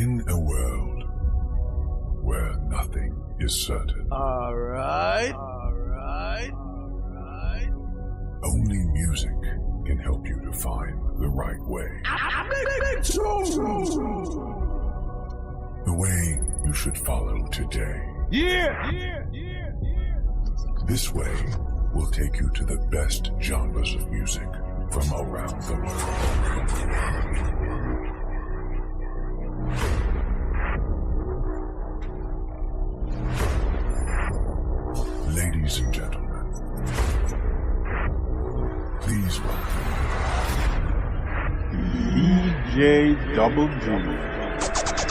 In a world where nothing is certain, Alright. only music can help you to find the right way. The way you should follow today. This way will take you to the best genres of music from around the world. Ladies and gentlemen, please welcome DJ Double G.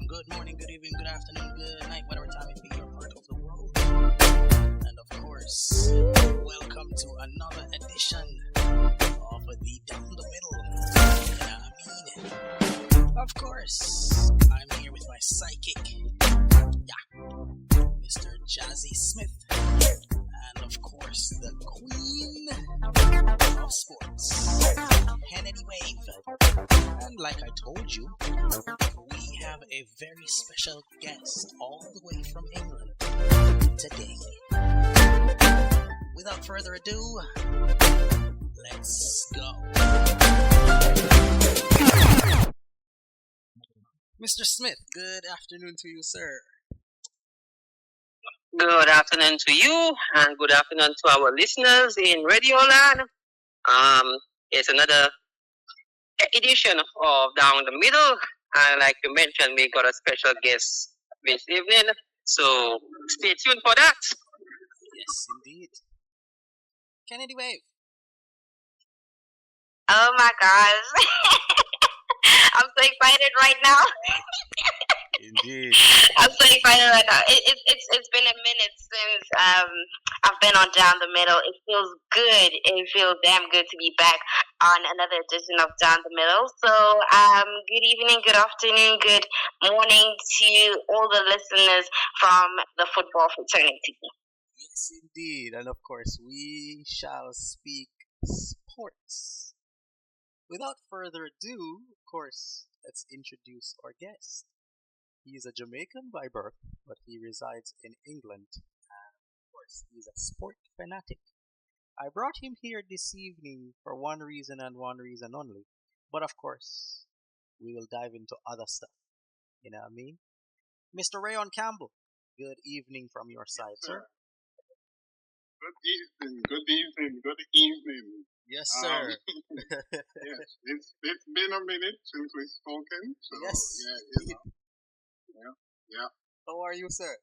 Good morning, good evening, good afternoon, good night, whatever time it be you're part of the world. And of course, welcome to another edition of the Down the Middle. You know what I mean? Of course, I'm here with my psychic, Mr. Jazzy Smith. And of course, the queen of sports, Kennedy Wave. And like I told you, we have a very special guest all the way from England today. Without further ado, let's go. Mr. Smith, good afternoon to you, sir. Good afternoon to you, and good afternoon to our listeners in Radio Land. It's another edition of Down the Middle, and like you mentioned, we got a special guest this evening, so stay tuned for that. Yes, indeed. Kennedy Wave. Oh my gosh. I'm so excited right now. Indeed. I'm so excited right now. It's been a minute since I've been on Down the Middle. It feels good. It feels damn good to be back on another edition of Down the Middle. So good evening, good afternoon, good morning to all the listeners from the football fraternity. Yes, indeed. And of course, we shall speak sports. Without further ado, of course, let's introduce our guest. He is a Jamaican by birth, but he resides in England. And of course, he's a sport fanatic. I brought him here this evening for one reason and one reason only. But of course, we will dive into other stuff. You know what I mean? Mr. Rayon Campbell, good evening from your side, sir. Good evening. Yes, sir. Yes, it's been a minute since we've spoken. So, Yes. Yeah. How are you, sir?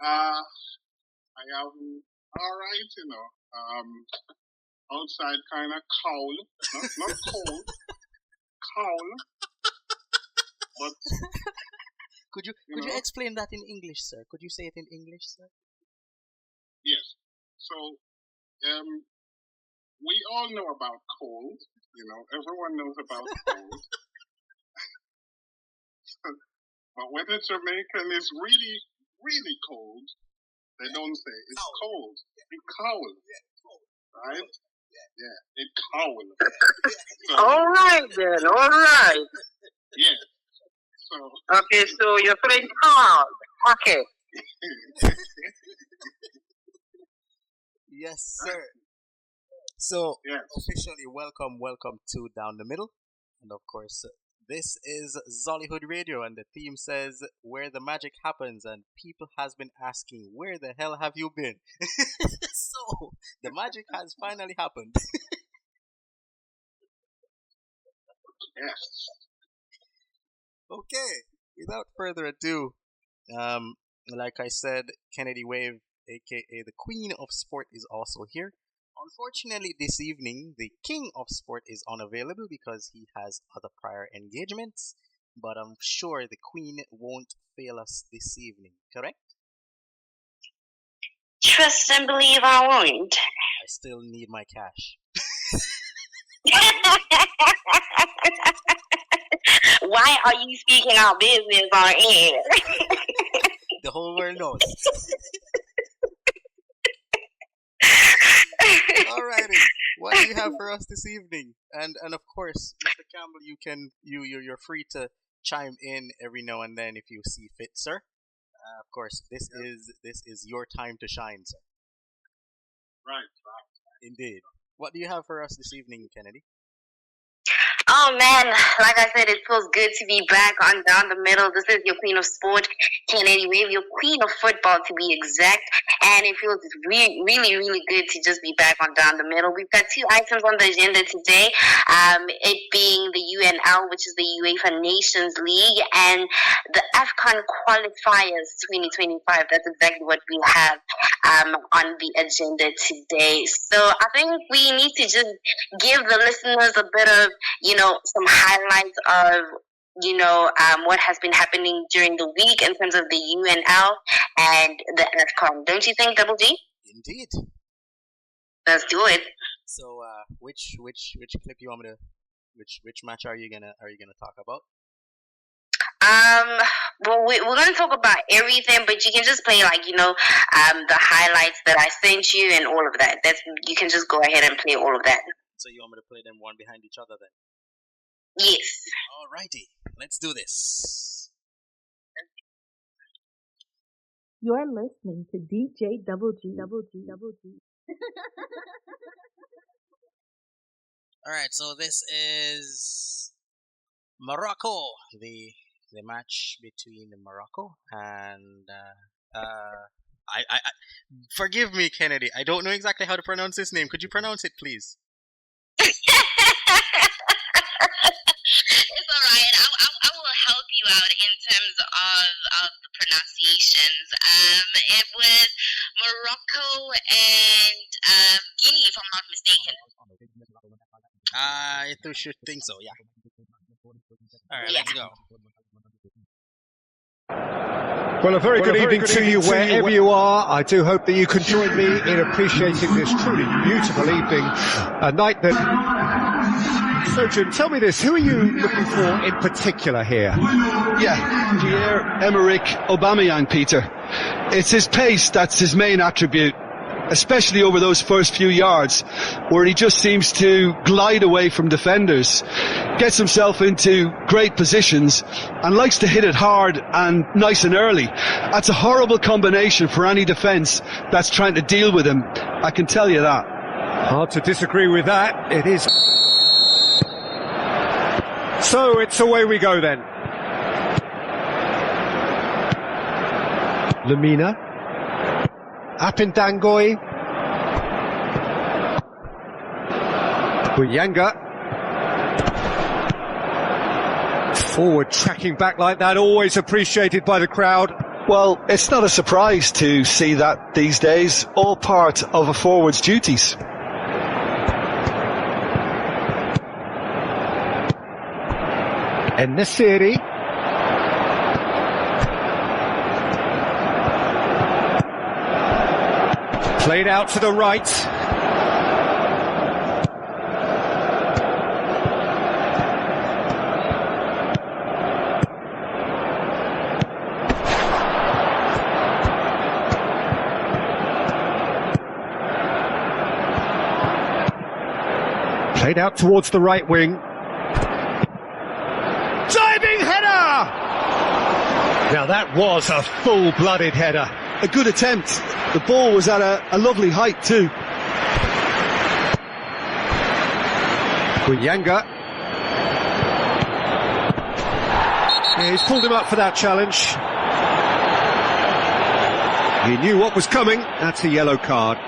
I am all right, outside kind of cold, not cold, cold, but Could you explain that in English, sir? Could you say it in English, sir? yes. So, we all know about cold. Everyone knows about cold. But when a Jamaican is really, really cold, they don't say it's cold. It's cold. Right? Yeah, it's cold. So, All right then, all right. yeah. So, Okay, so you're playing hard. Okay. Yes, sir. So, yes. officially, welcome to Down the Middle. And of course, this is Zollyhood Radio, and the theme says, where the magic happens, and people has been asking, where the hell have you been? So, the magic has finally happened. Yes. Okay, without further ado, like I said, Kennedy Wave, aka the Queen of Sport, is also here. Unfortunately, this evening, the King of Sport is unavailable because he has other prior engagements. but I'm sure the Queen won't fail us this evening, correct? Trust and believe I won't. I still need my cash. Why are you speaking our business on air? The whole world knows. Alrighty, what do you have for us this evening? And of course, Mr. Campbell, you're free to chime in every now and then if you see fit, sir. Of course, this is your time to shine, sir. Right. Indeed. What do you have for us this evening, Kennedy? Oh man, like I said, it feels good to be back on Down the Middle. This is your queen of sport, Kennedy Wave, your queen of football to be exact. And it feels really, really, really good to just be back on Down the Middle. We've got two items on the agenda today, it being the UNL, which is the UEFA Nations League, and the AFCON Qualifiers 2025. That's exactly what we have on the agenda today. So I think we need to just give the listeners a bit of, some highlights of, what has been happening during the week in terms of the UNL and the AFCON. Don't you think, Double G? Indeed. Let's do it. So, which clip you want me to? Which match are you gonna talk about? Well, we're gonna talk about everything, but you can just play the highlights that I sent you and all of that. You can just go ahead and play all of that. So you want me to play them one behind each other then? Yes. Alrighty, let's do this. You're listening to DJ Double G. Alright, so this is Morocco, the match between Morocco and I forgive me, Kennedy. I don't know exactly how to pronounce this name. Could you pronounce it, please? It's all right. I will help you out in terms of the pronunciations. It was Morocco and Guinea, if I'm not mistaken. I should think so, yeah. Alright, let's go. Well, a very good evening to you wherever you are. I do hope that you can join me in appreciating this truly beautiful evening. A night that... So, Jim, tell me this. Who are you looking for in particular here? Yeah, Pierre-Emerick Aubameyang, Peter. It's his pace that's his main attribute, especially over those first few yards, where he just seems to glide away from defenders, gets himself into great positions, and likes to hit it hard and nice and early. That's a horrible combination for any defence that's trying to deal with him, I can tell you that. Hard to disagree with that. It is. So it's away we go then. Lamina. Apindangoy. Buyanga. Forward tracking back like that, always appreciated by the crowd. Well, it's not a surprise to see that these days, all part of a forward's duties. En-Nesyri. Played out to the right. Played out towards the right wing. Diving header! Now that was a full-blooded header. A good attempt. The ball was at a lovely height too. Buyanga. Yeah, he's pulled him up for that challenge. He knew what was coming. That's a yellow card.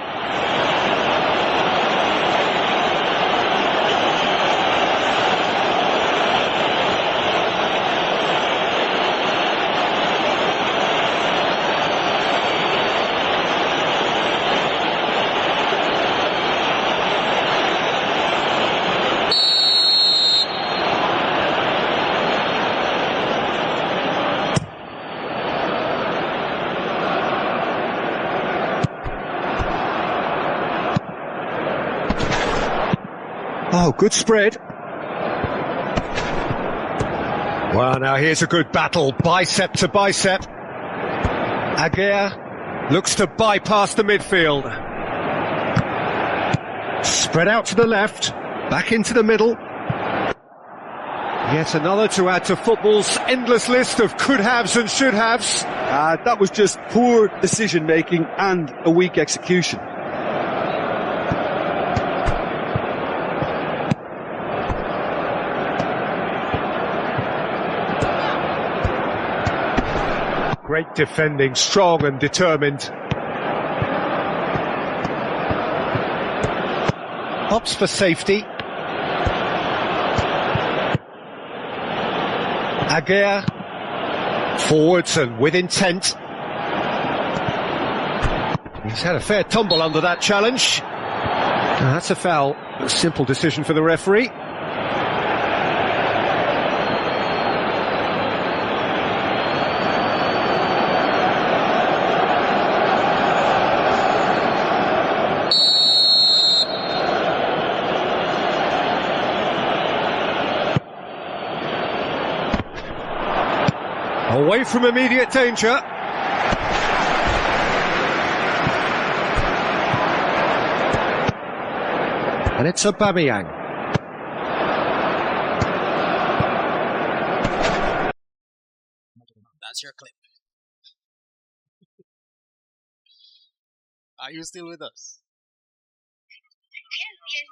Oh, good spread. Well, now here's a good battle, bicep to bicep. Aguirre looks to bypass the midfield. Spread out to the left, back into the middle. Yet another to add to football's endless list of could-haves and should-haves. That was just poor decision-making and a weak execution. Great defending, strong and determined. Opts for safety. Aguirre, forwards and with intent. He's had a fair tumble under that challenge. That's a foul. A simple decision for the referee. Away from immediate danger. And it's Aubameyang. That's your clip. Are you still with us?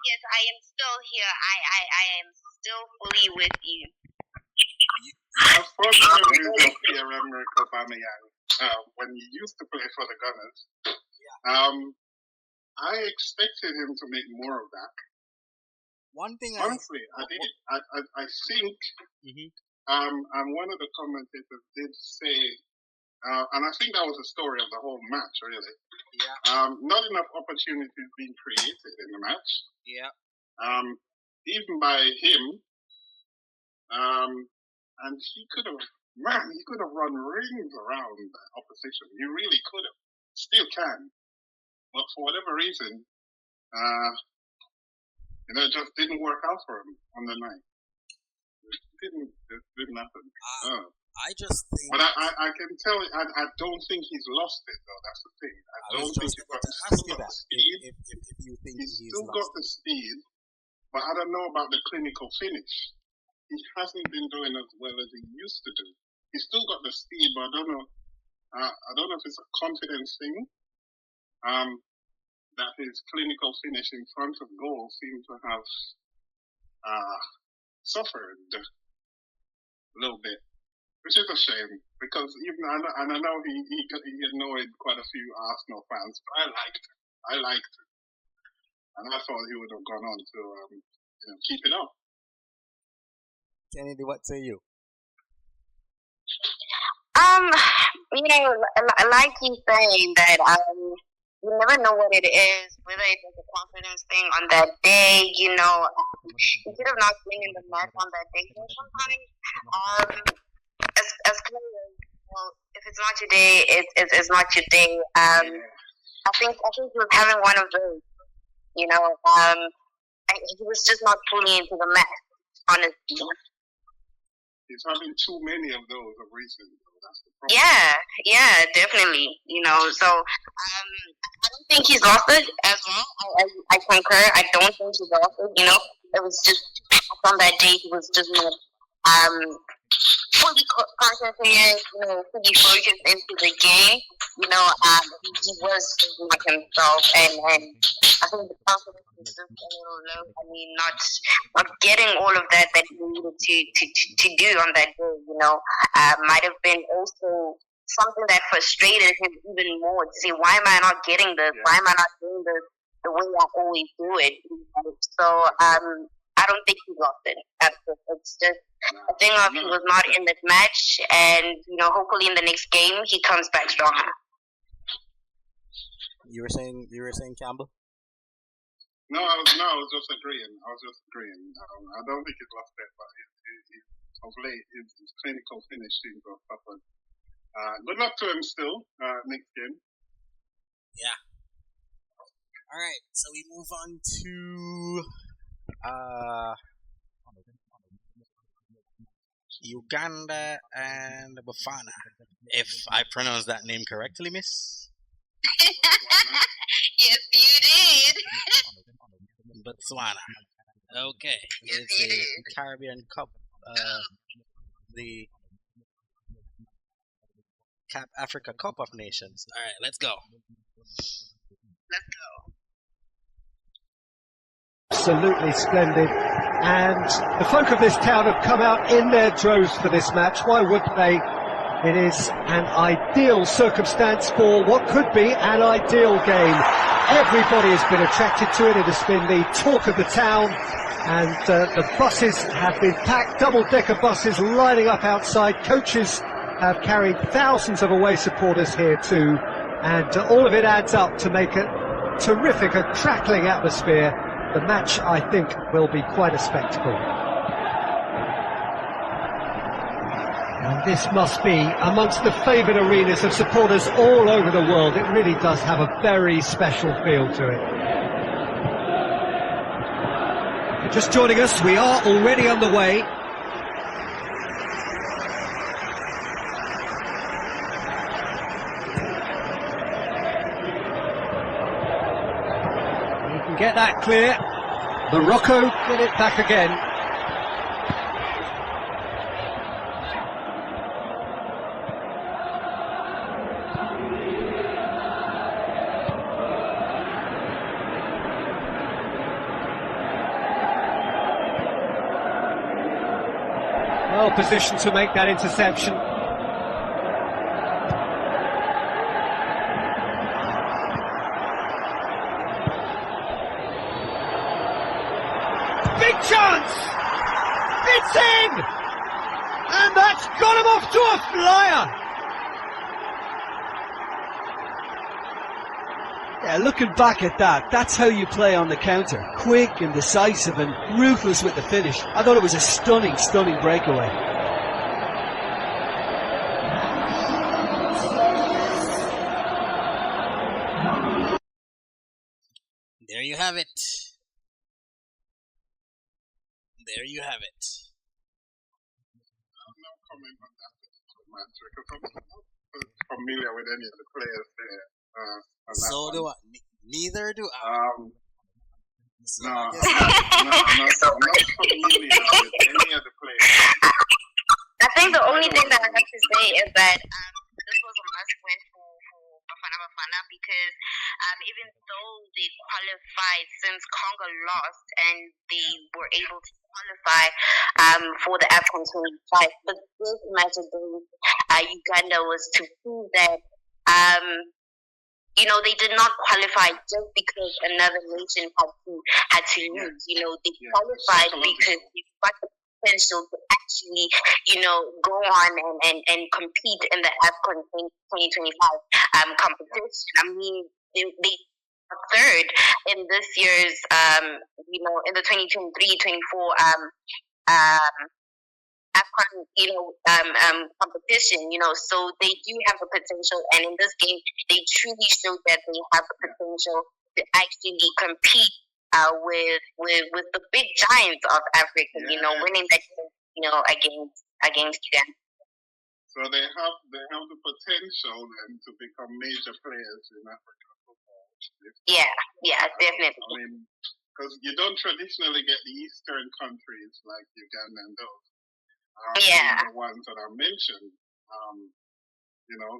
Yes, I am still here. I am still fully with you. As far as the memories of Pierre-Emerick Aubameyang, when he used to play for the Gunners, I expected him to make more of that. One thing honestly, I think, and one of the commentators did say, and I think that was the story of the whole match, really. Yeah. Not enough opportunities being created in the match. Yeah. Even by him. And he could have run rings around the opposition. He really could have. Still can. But for whatever reason, it just didn't work out for him on the night. It didn't happen. I just think... But I can tell you, I don't think he's lost it, though. That's the thing. I don't think he's got the speed. If you think he's still got the speed, but I don't know about the clinical finish. He hasn't been doing as well as he used to do. He's still got the speed, but I don't know. I don't know if it's a confidence thing. That his clinical finish in front of goal seemed to have suffered a little bit, which is a shame because I know he annoyed quite a few Arsenal fans, but I liked him, and I thought he would have gone on to keep it up. Kennedy, what say you? Like he's saying that you never know what it is, whether it's a confidence thing on that day, instead of not being in the match on that day. Sometimes, as players, well, if it's not your day, it's not your day. I think he was having one of those, he was just not fully into the match, honestly. He's having too many of those of recent. That's the problem. Yeah, definitely. So I don't think he's lost it as well. I concur. I don't think he's lost it. It was just on that day he was just not fully concentrated, fully focused into the game. He was just not himself, and I think the confidence was just a little low. I mean, not getting all of that he needed to do on that day. Might have been also something that frustrated him even more. To say, why am I not getting this? Why am I not doing this the way I always do it? So I don't think he lost it. It's just a thing of he was not in this match, and hopefully in the next game he comes back stronger. You were saying Campbell? No, I was just agreeing. I don't think he's lost it, but of late his clinical finish seems to have suffered. Good luck to him still next game. Yeah. All right, so we move on to Uh, Uganda and Bafana. If I pronounce that name correctly, miss? Yes, you did. Botswana. Okay. Yes, It's you a did. Caribbean Cup. The Cap Africa Cup of Nations. Alright, let's go. Let's go. Absolutely splendid. And the folk of this town have come out in their droves for this match. Why wouldn't they? It is an ideal circumstance for what could be an ideal game. Everybody has been attracted to it. It has been the talk of the town. And the buses have been packed, double-decker buses lining up outside. Coaches have carried thousands of away supporters here too. And all of it adds up to make a terrific, a crackling atmosphere. The match, I think, will be quite a spectacle. And this must be amongst the favoured arenas of supporters all over the world. It really does have a very special feel to it. Just joining us, we are already on the way. You can get that clear. Morocco get it back again. Well positioned to make that interception. Big chance! It's in! And that's got him off to a flyer! Yeah, looking back at that, that's how you play on the counter. Quick and decisive and ruthless with the finish. I thought it was a stunning, stunning breakaway. There you have it. There you have it. No comment on that particular match because I'm not familiar with any of the players there. So do I. Neither do I. So No, I guess- I'm not familiar with any of the players. I think the only thing that I have to say is that this was a must-win for Bafana Bafana because even though they qualified since Congo lost and they were able to qualify for the AFCON 25, but this match against Uganda was to prove that they did not qualify just because another nation had to lose. They qualified because they've got the potential to actually, go on and compete in the AFCON 2025 competition. I mean, they are third in this year's, in the 2023-24 AFCON, competition, so they do have the potential, and in this game, they truly showed that they have the potential to actually compete with the big giants of Africa, winning that game, against them. So they have the potential then to become major players in African football. Yeah, definitely. I mean, because you don't traditionally get the Eastern countries like Uganda and those. The ones that are mentioned.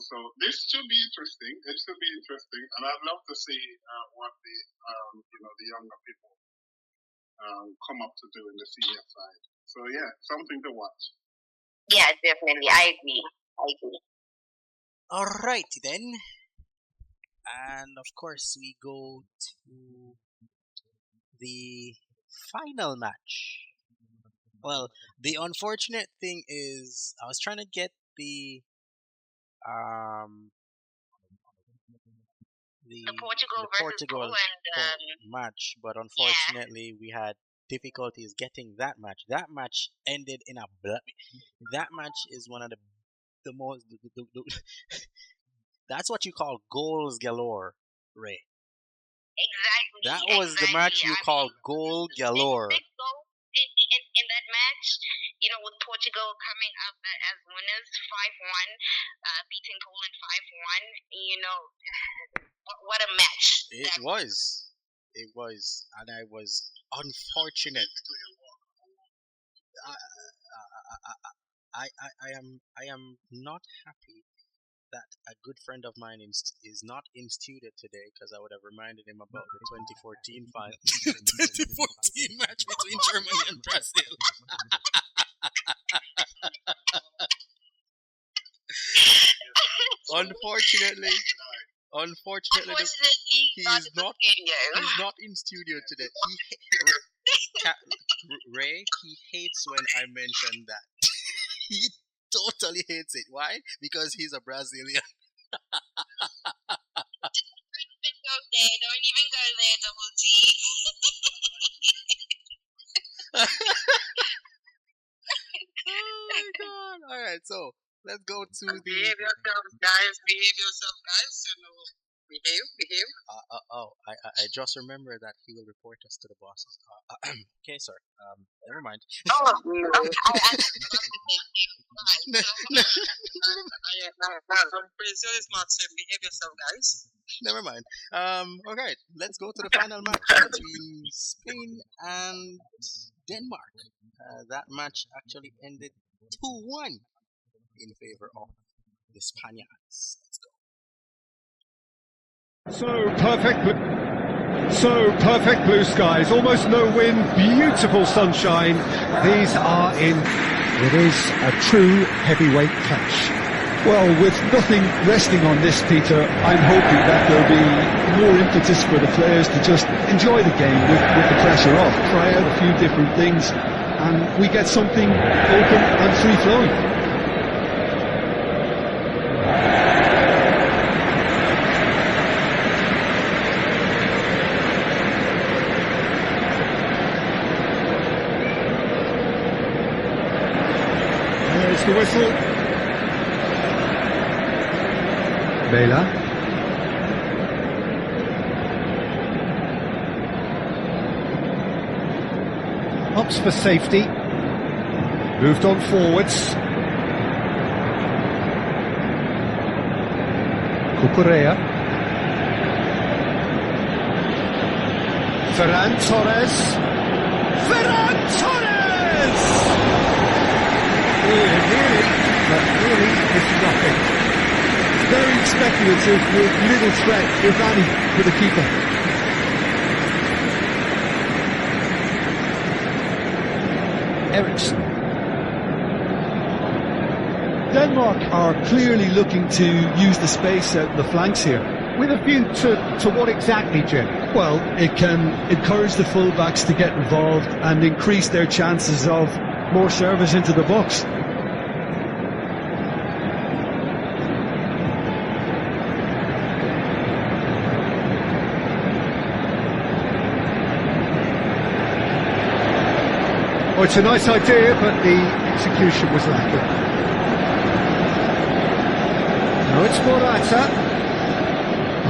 So this should be interesting. It should be interesting, and I'd love to see what the younger people come up to do in the senior side. So yeah, something to watch. Yeah, definitely. I agree. Alrighty then. And of course we go to the final match. Well, the unfortunate thing is I was trying to get the Portugal versus Poland match, but unfortunately we had difficulties getting that match. That match ended in a that match is one of the most that's what you call goals galore, Ray. Exactly. That was the match you call goal galore. Portugal coming up as winners, 5-1, beating Poland 5-1. You know, what a match. It was. It was. And I was unfortunate. I am not happy that a good friend of mine is not in studio today, because I would have reminded him about the 2014 match between Germany and Brazil. Unfortunately, he's not in studio today. Ray, he hates when I mention that. He totally hates it. Why? Because he's a Brazilian. Don't even go there, Double G. Oh my god. Alright, so let's go to the... Behave yourselves, guys. Behave yourselves, guys. You know, behave. I just remember that he will report us to the bosses. Okay, sir. Never mind. Oh, Brazil is not safe. Behave yourself, guys. Never mind. Okay, let's go to the final match between Spain and Denmark. That match actually ended 2-1 in favor of the Spaniards. Let's go. So perfect blue skies, almost no wind, beautiful sunshine. These are it is a true heavyweight clash. Well, with nothing resting on this, Peter, I'm hoping that there'll be more impetus for the players to just enjoy the game with the pressure off, try out a few different things, and we get something open and free-flowing. There's the whistle. Bela. Opts for safety. Moved on forwards. Cucurella. Ferran Torres. Ferran Torres! Nearly, but really it's nothing. Very speculative with little threat, if any, for the keeper. Eriksson. Denmark are clearly looking to use the space out the flanks here. With a view to what exactly, Jim? Well, it can encourage the fullbacks to get involved and increase their chances of more service into the box. Well, it's a nice idea, but the execution was lacking. Now it's Morata.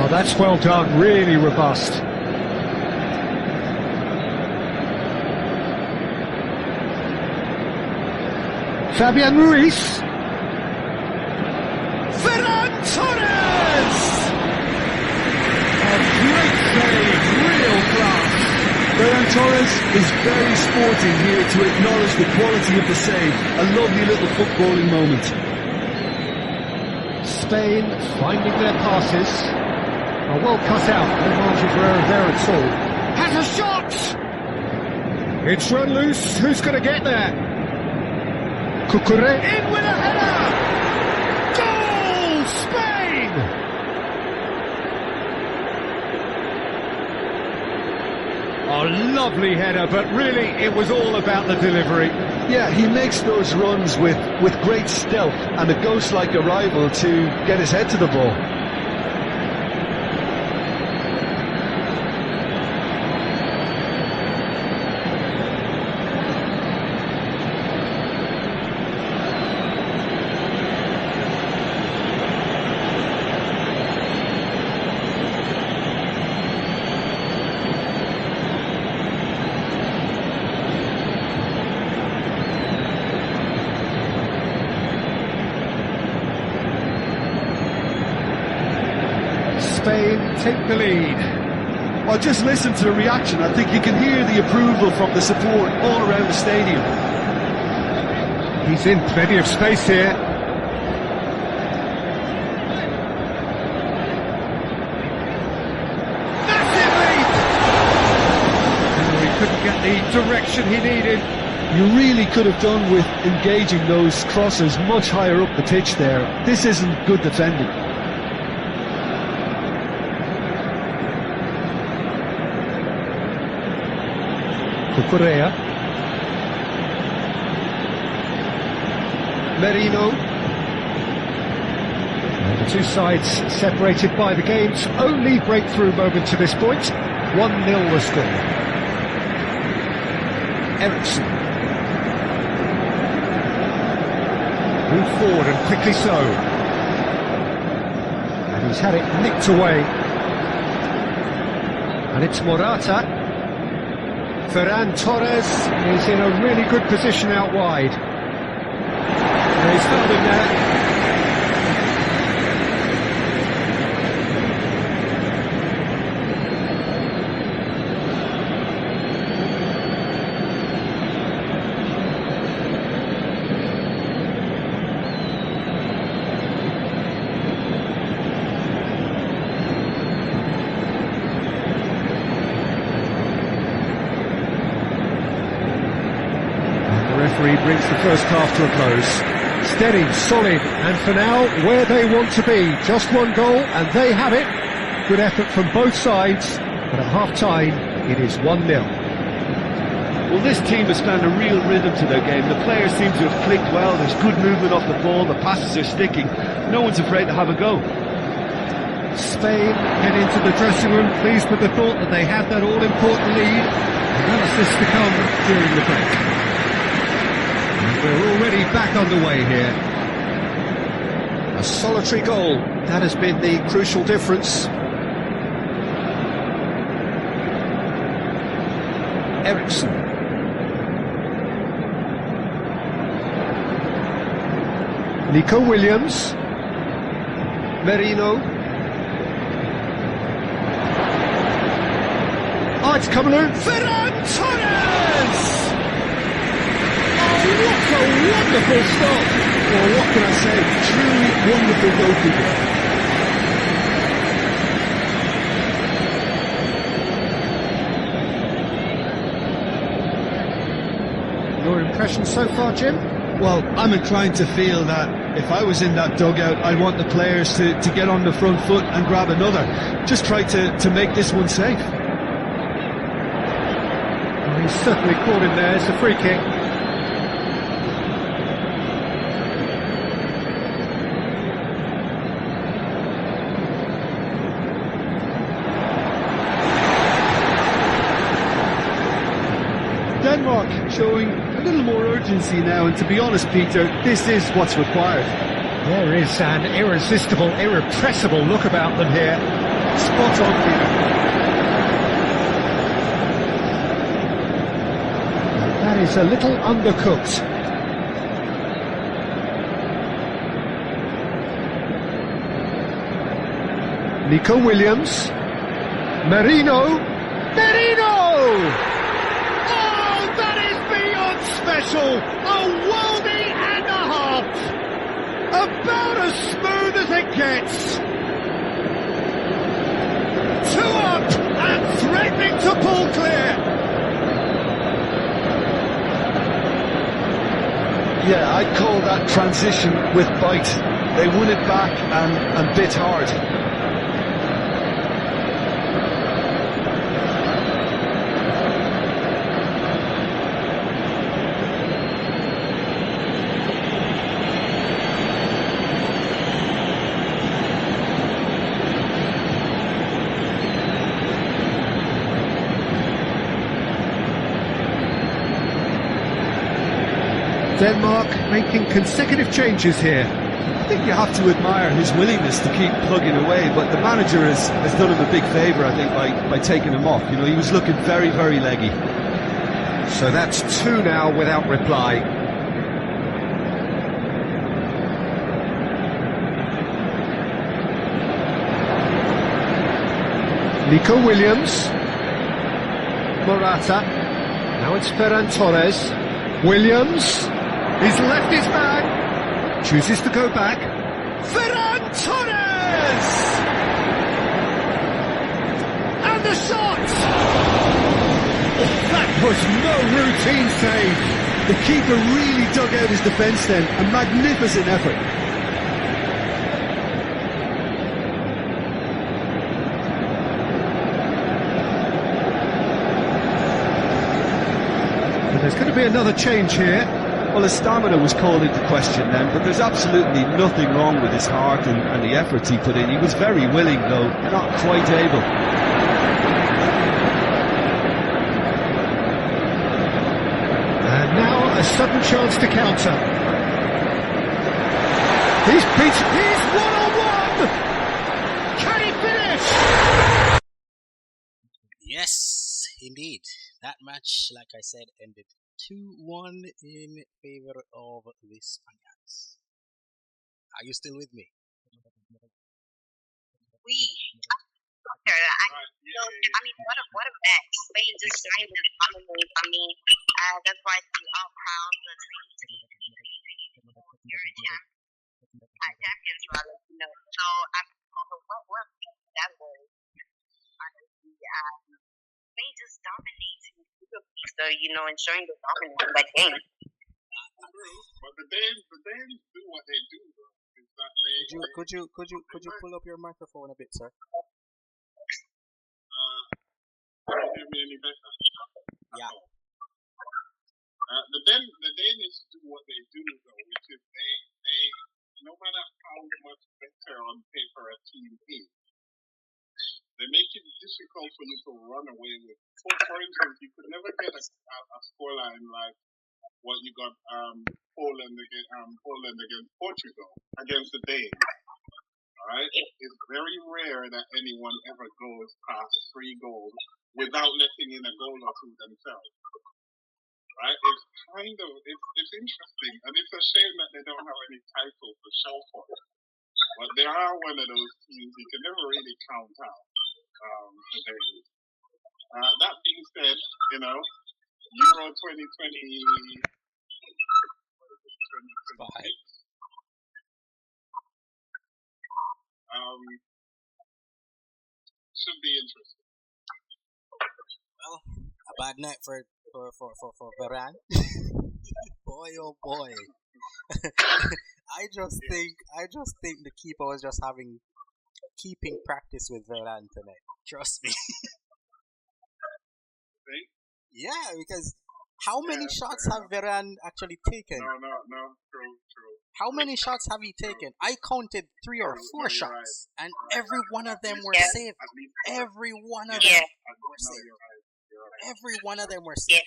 Oh, that's well done, really robust. Fabian Ruiz. Ferran Torres! A great save, real class. Ferran Torres is very sporting here to acknowledge the quality of the save. A lovely little footballing moment. Spain finding their passes. Oh, well cut out, no margin for error there at all. Has a shot! It's run loose, who's going to get there? Cucurella in with a header! Goal! Spain! A lovely header, but really it was all about the delivery. Yeah, he makes those runs with great stealth and a ghost-like arrival to get his head to the ball. take the lead. Well, just listen to the reaction. I think you can hear the approval from the support all around the stadium. He's in plenty of space here. Massive lead! Oh, he couldn't get the direction he needed. You really could have done with engaging those crosses much higher up the pitch there. This isn't good defending. Cucurella. Merino. And the two sides separated by the game's only breakthrough moment to this point. 1-0 the score. Ericsson. Move forward and quickly so. And he's had it nicked away. And it's Morata. Ferran Torres is in a really good position out wide. And he's found him there. Brings the first half to a close. Steady, solid, and for now, where they want to be. Just one goal, and they have it. Good effort from both sides, but at half-time, it is 1-0. Well, this team has found a real rhythm to their game. The players seem to have clicked well. There's good movement off the ball. The passes are sticking. No one's afraid to have a go. Spain head into the dressing room, pleased with the thought that they had that all-important lead. Analysis to come during the break. We're already back underway here. A solitary goal, that has been the crucial difference. Ericsson. Nico Williams. Merino. Oh, it's coming in. Ferran Torres! What a wonderful stop! Well, what can I say? Truly wonderful goalkeeper. Your impression so far, Jim? Well, I'm inclined to feel that if I was in that dugout, I'd want the players to get on the front foot and grab another. Just try to make this one safe. Well, he's certainly caught him there. It's a free kick. Denmark showing a little more urgency now, and to be honest, Peter, this is what's required. There is an irresistible, irrepressible look about them here. Spot on, Peter. That is a little undercooked. Nico Williams. Merino. Special, a worldie and a half, about as smooth as it gets. 2 up and threatening to pull clear. Yeah, I'd call that transition with bite. They won it back and bit hard. Denmark making consecutive changes here. I think you have to admire his willingness to keep plugging away, but the manager has done him a big favour, I think, by taking him off. You know, he was looking very, very leggy. So that's 2 now without reply. Nico Williams. Morata. Now it's Ferran Torres. Williams. He's left his man. Chooses to go back. Ferran Torres! And the shot! That was no routine save. The keeper really dug out his defence then. A magnificent effort. And there's going to be another change here. Well, his stamina was called into question then, but there's absolutely nothing wrong with his heart and the efforts he put in. He was very willing, though, not quite able. And now a sudden chance to counter. He's one-on-one! Can he finish? Yes, indeed. That match, like I said, ended 2-1 in favor of the Spaniards. Are you still with me? What a match. Spain just signed an dominate. I mean, that's why we are proud of the 2020 champions, rather, you know. So, what that was, honestly, Spain just dominating so, you know, ensuring the dominance of that game. But the Danes do what they do, though. Is that they, Could you pull up your microphone a bit, sir? give me any better. Yeah. The Danish do what they do, though, which is they no matter how much better on paper a team is, they make it difficult for you to run away with. For instance, you could never get a scoreline like what you got Poland against Portugal against the Danes. Alright? It's very rare that anyone ever goes past 3 goals without letting in a goal or two themselves. Right? It's kind of it's interesting, and it's a shame that they don't have any titles to show for it. But they are one of those teams you can never really count out. Today. That being said, you know, Euro 2020 should be interesting. Well, a bad night for Varane. Boy, oh boy. I just think the keeper was just keeping practice with Varane tonight. Trust me. Yeah, because how many shots have Varane actually taken? No, true. How many shots have he taken? I counted 3 or 4 shots, and every one of them were saved. Every one of them were saved. Every one of them were saved.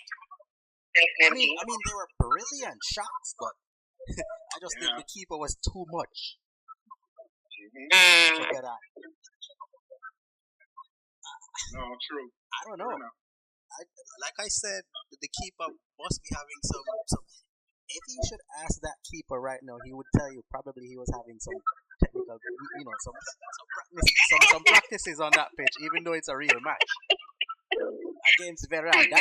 I mean, they were brilliant shots, but I just think the keeper was too much. For Varane. No, true. I don't know. Like I said, the keeper must be having some. If you should ask that keeper right now, he would tell you probably he was having some technical, you know, some practices on that pitch, even though it's a real match against Varane.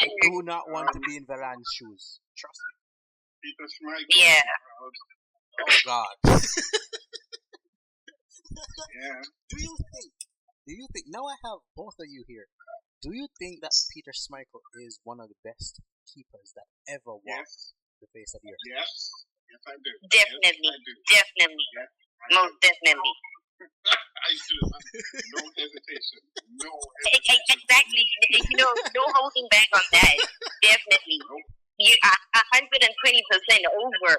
I do not want to be in Varane's shoes. Trust me. Peter Schmeichel. Yeah. Oh God. Yeah. Do you think? Now I have both of you here. Do you think that Peter Schmeichel is one of the best keepers that ever walked the face of the earth? Yes, I do. Definitely. Yes, I do. Definitely. Yes, Most definitely. I do. No hesitation. No hesitation. Exactly. You know, no holding back on that. Definitely. You are 120% over.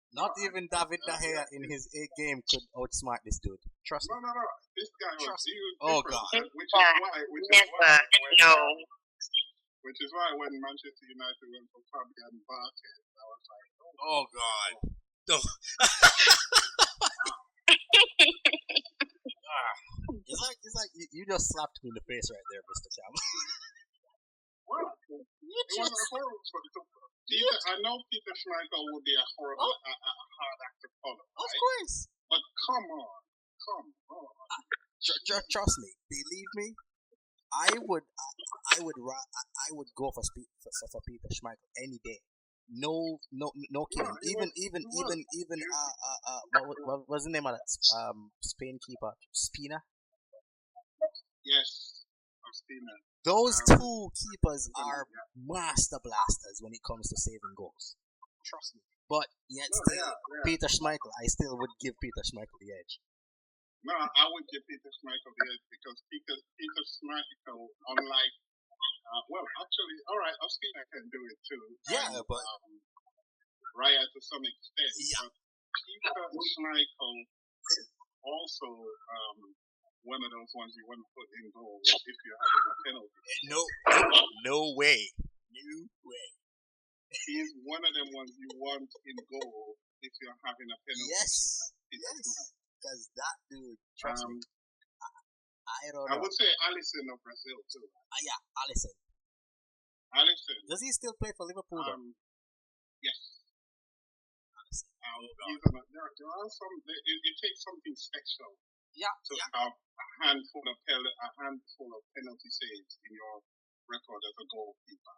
Not even David De Gea in his A game could outsmart this dude. Trust me. No. This guy was Oh God. Which is why when Manchester United went for Fabian Barthez, I was like, oh God. No. It's like you just slapped me in the face right there, Mr. Cam. Well, it was a horrible. I know Peter Schmeichel would be a horrible, hard act to follow. Of course. But come on. come on. Trust me, believe me, I would go for Peter Schmeichel any day. No kidding. Even what was the name of that Spain keeper? Spina. Yes, Spina. Those two keepers are master blasters when it comes to saving goals. Trust me. But yet still, Peter Schmeichel, I still would give Peter Schmeichel the edge. No, I would give Peter Schmeichel the edge because Peter Schmeichel, unlike, actually, all right, Ospina can do it too. Yeah, but Raya to some extent. Yeah. But Peter Schmeichel also one of those ones you want to put in goal if you're having a penalty. No way. He's one of them ones you want in goal if you're having a penalty. Yes. Because that dude, trust me, I don't know. I would say Alisson of Brazil too. Yeah, Alisson. Does he still play for Liverpool? Yes. Alisson. There are some. It takes something special. Yeah. To have a handful of penalty saves in your record as a goalkeeper,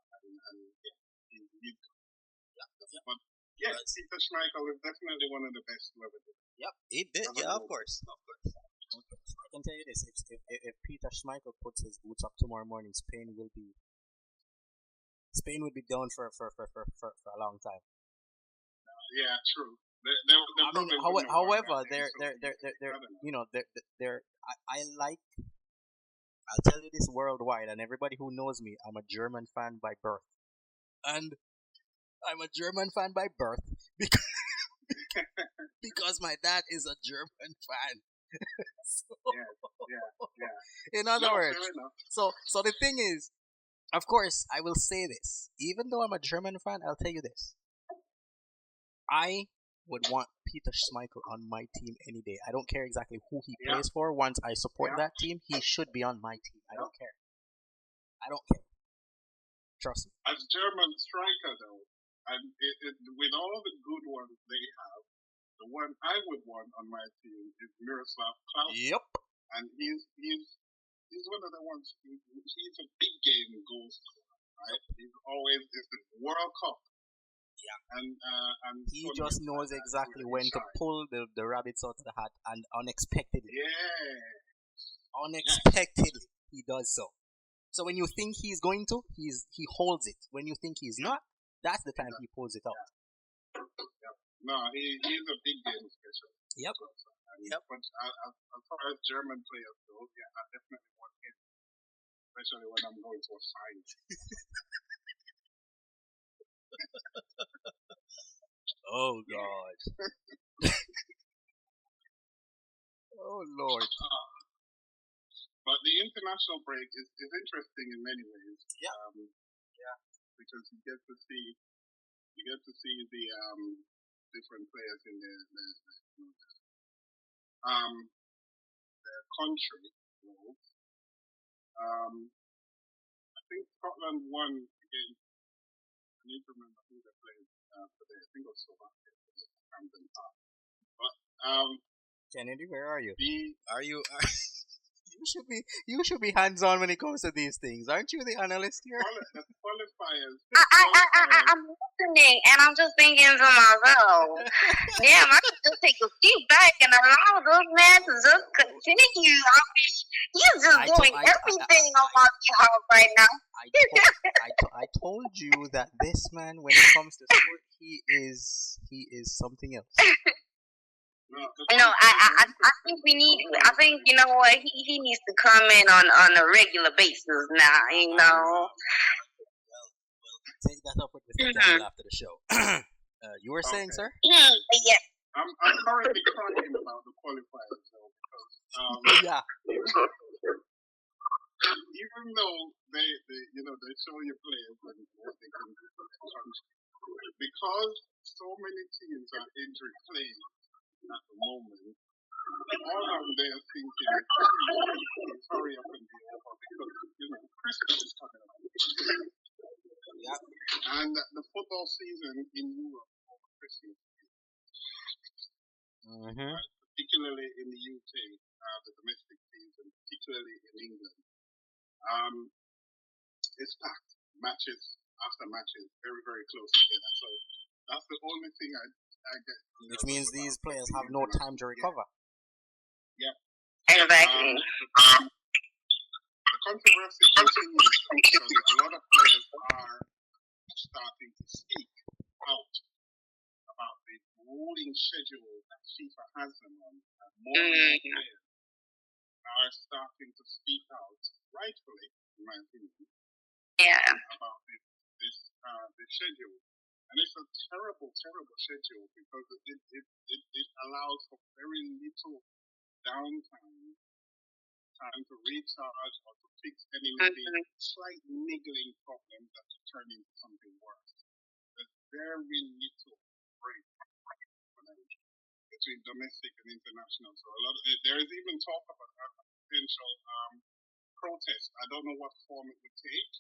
But yes, Peter Schmeichel is definitely one of the best who ever did. Yep, he did. Yeah, of course. I can tell you this: if Peter Schmeichel puts his boots up tomorrow morning, Spain will be down for a long time. Yeah, true. However, they're I'll tell you this worldwide, and everybody who knows me, I'm a German fan by birth, and I'm a German fan by birth because my dad is a German fan. In other words, so the thing is, of course, I will say this. Even though I'm a German fan, I'll tell you this. I would want Peter Schmeichel on my team any day. I don't care exactly who he plays for. Once I support that team, he should be on my team. I don't care. Trust me. As German striker, though, and with all the good ones they have, the one I would want on my team is Miroslav Klose. Yep. And he's one of the ones. He's a big game goal scorer, right? He's always the World Cup. Yeah. And he just knows exactly when to pull the rabbits out of the hat, and unexpectedly. Yeah. Unexpectedly, he does so. So when you think he's going to, he holds it. When you think he's not, that's the time he pulls it out. Yeah. No, he's a big game specialist. Yep. But as far as German players go, I definitely want him, especially when I'm going to a side. Oh God. Oh Lord. But the international break is interesting in many ways. Because you get to see the different players in their country roles. I think Scotland won against. I need to remember who they played today. I think it was Slovakia today. Hampden Park. But Kennedy, where are you? Are you? You should be hands on when it comes to these things, aren't you? The analyst here. The qualifiers. I'm listening, and I'm just thinking to myself, damn, I could just take a seat back and allow those men to just continue. I mean, he's just doing everything on my behalf right now. I told you that this man, when it comes to sport, he is something else. No, I think we need. I think you know what he needs to come in on a regular basis now. You know. Well, take that up with Mr. Campbell after the show. You were saying, sir? Yes. I'm currently crying about the qualifiers though, because even though they show you players and what they can do for their country, because so many teams are injury playing at the moment, all of them are thinking, hurry up and be over because Christmas is coming up. And the football season in Europe over Christmas, particularly in the UK, It's packed. Matches after matches, very, very close together. So that's the only thing I get. Which means these players have no time to recover. Yeah. Exactly. The controversy continues because a lot of players are starting to speak out about the rolling schedule that FIFA has them on. And more and more players are starting to speak out, rightfully, in my opinion, about this schedule. And it's a terrible, terrible schedule because it allows for very little downtime, time to recharge or to fix any maybe slight niggling problems that could turn into something worse. There's very little break between domestic and international. So there is even talk about a potential protest. I don't know what form it would take,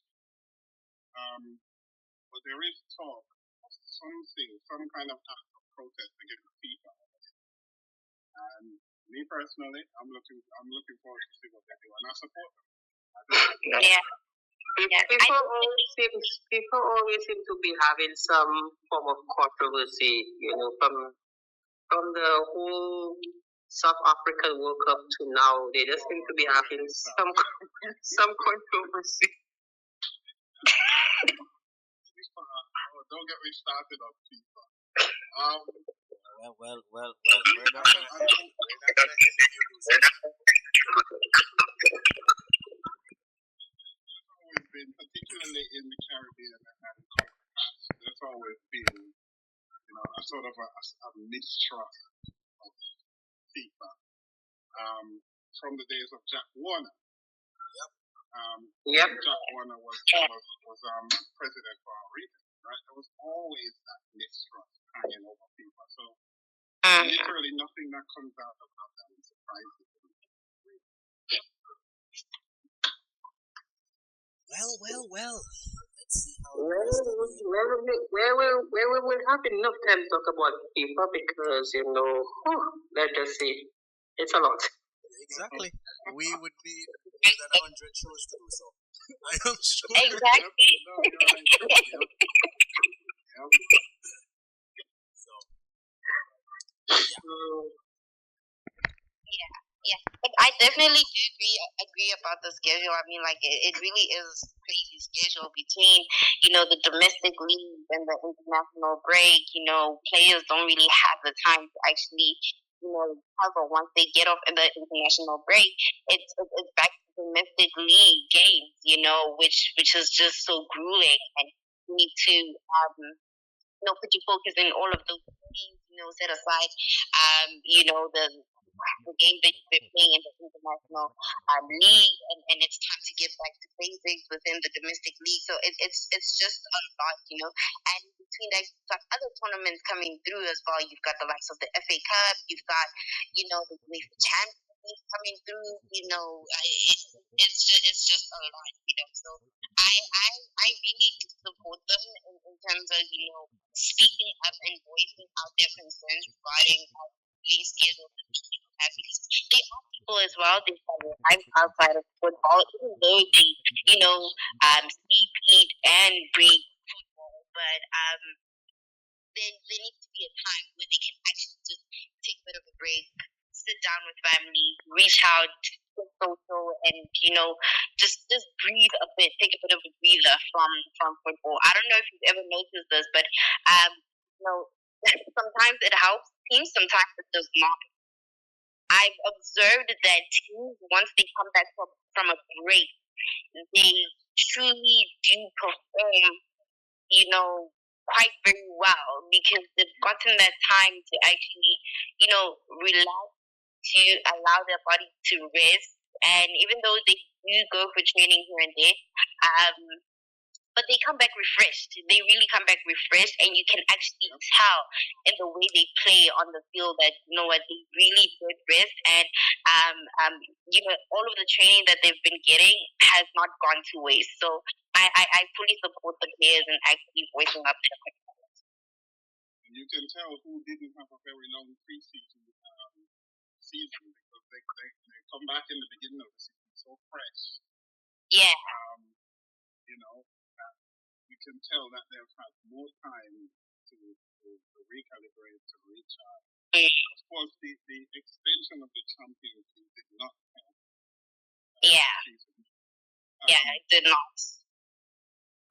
but there is talk of some kind of act of protest against FIFA. And me personally, I'm looking forward to see what they do, and I support them. People always seem to be having some form of controversy, from the whole South African World Cup to now. They just seem to be having some controversy. Don't get me started on FIFA. Well, we're not gonna always been, particularly in the Caribbean and CONCACAF, there's always been, a sort of a mistrust of FIFA. From the days of Jack Warner. Jack Warner was president for our region, right? There was always that mistrust hanging over FIFA. So literally nothing that comes out about that is surprising. Well. Let's see how we will have enough time to talk about FIFA because, let's just see, it's a lot. Exactly. We would need more than 100 shows to do so. I am sure. Exactly. Yeah, but I definitely do agree about the schedule. I mean, like it really is crazy schedule between the domestic league and the international break. Players don't really have the time to actually cover once they get off in the international break. It's back to domestic league games, which is just so grueling, and you need to put your focus in all of those things, set aside the game that you've been playing in the international league, and it's time to get back to basics within the domestic league. So it's just a lot, And between that, you've got other tournaments coming through as well. You've got the likes of the FA Cup. You've got, the UEFA Champions League coming through. It's just a lot, So I really do support them in terms of speaking up and voicing out their concerns regarding league schedule. They are people as well. They have lives outside of football, even though they, sleep, eat, and breathe football. But there needs to be a time where they can actually just take a bit of a break, sit down with family, reach out, get social, and just breathe a bit, take a bit of a breather from football. I don't know if you've ever noticed this, but sometimes it helps teams, sometimes it does not. I've observed that teams, once they come back from a break, they truly do perform, quite very well because they've gotten that time to actually, relax, to allow their body to rest. And even though they do go for training here and there, but they come back refreshed. They really come back refreshed, and you can actually tell in the way they play on the field that they really did rest, and all of the training that they've been getting has not gone to waste. So I fully support the players and actually voicing up their concerns. You can tell who didn't have a very long preseason season because they come back in the beginning of the season so fresh. Yeah. You know, you can tell that they've had more time to recalibrate, to recharge. Of course, the extension of the Champions League did not help. Yeah. It did not.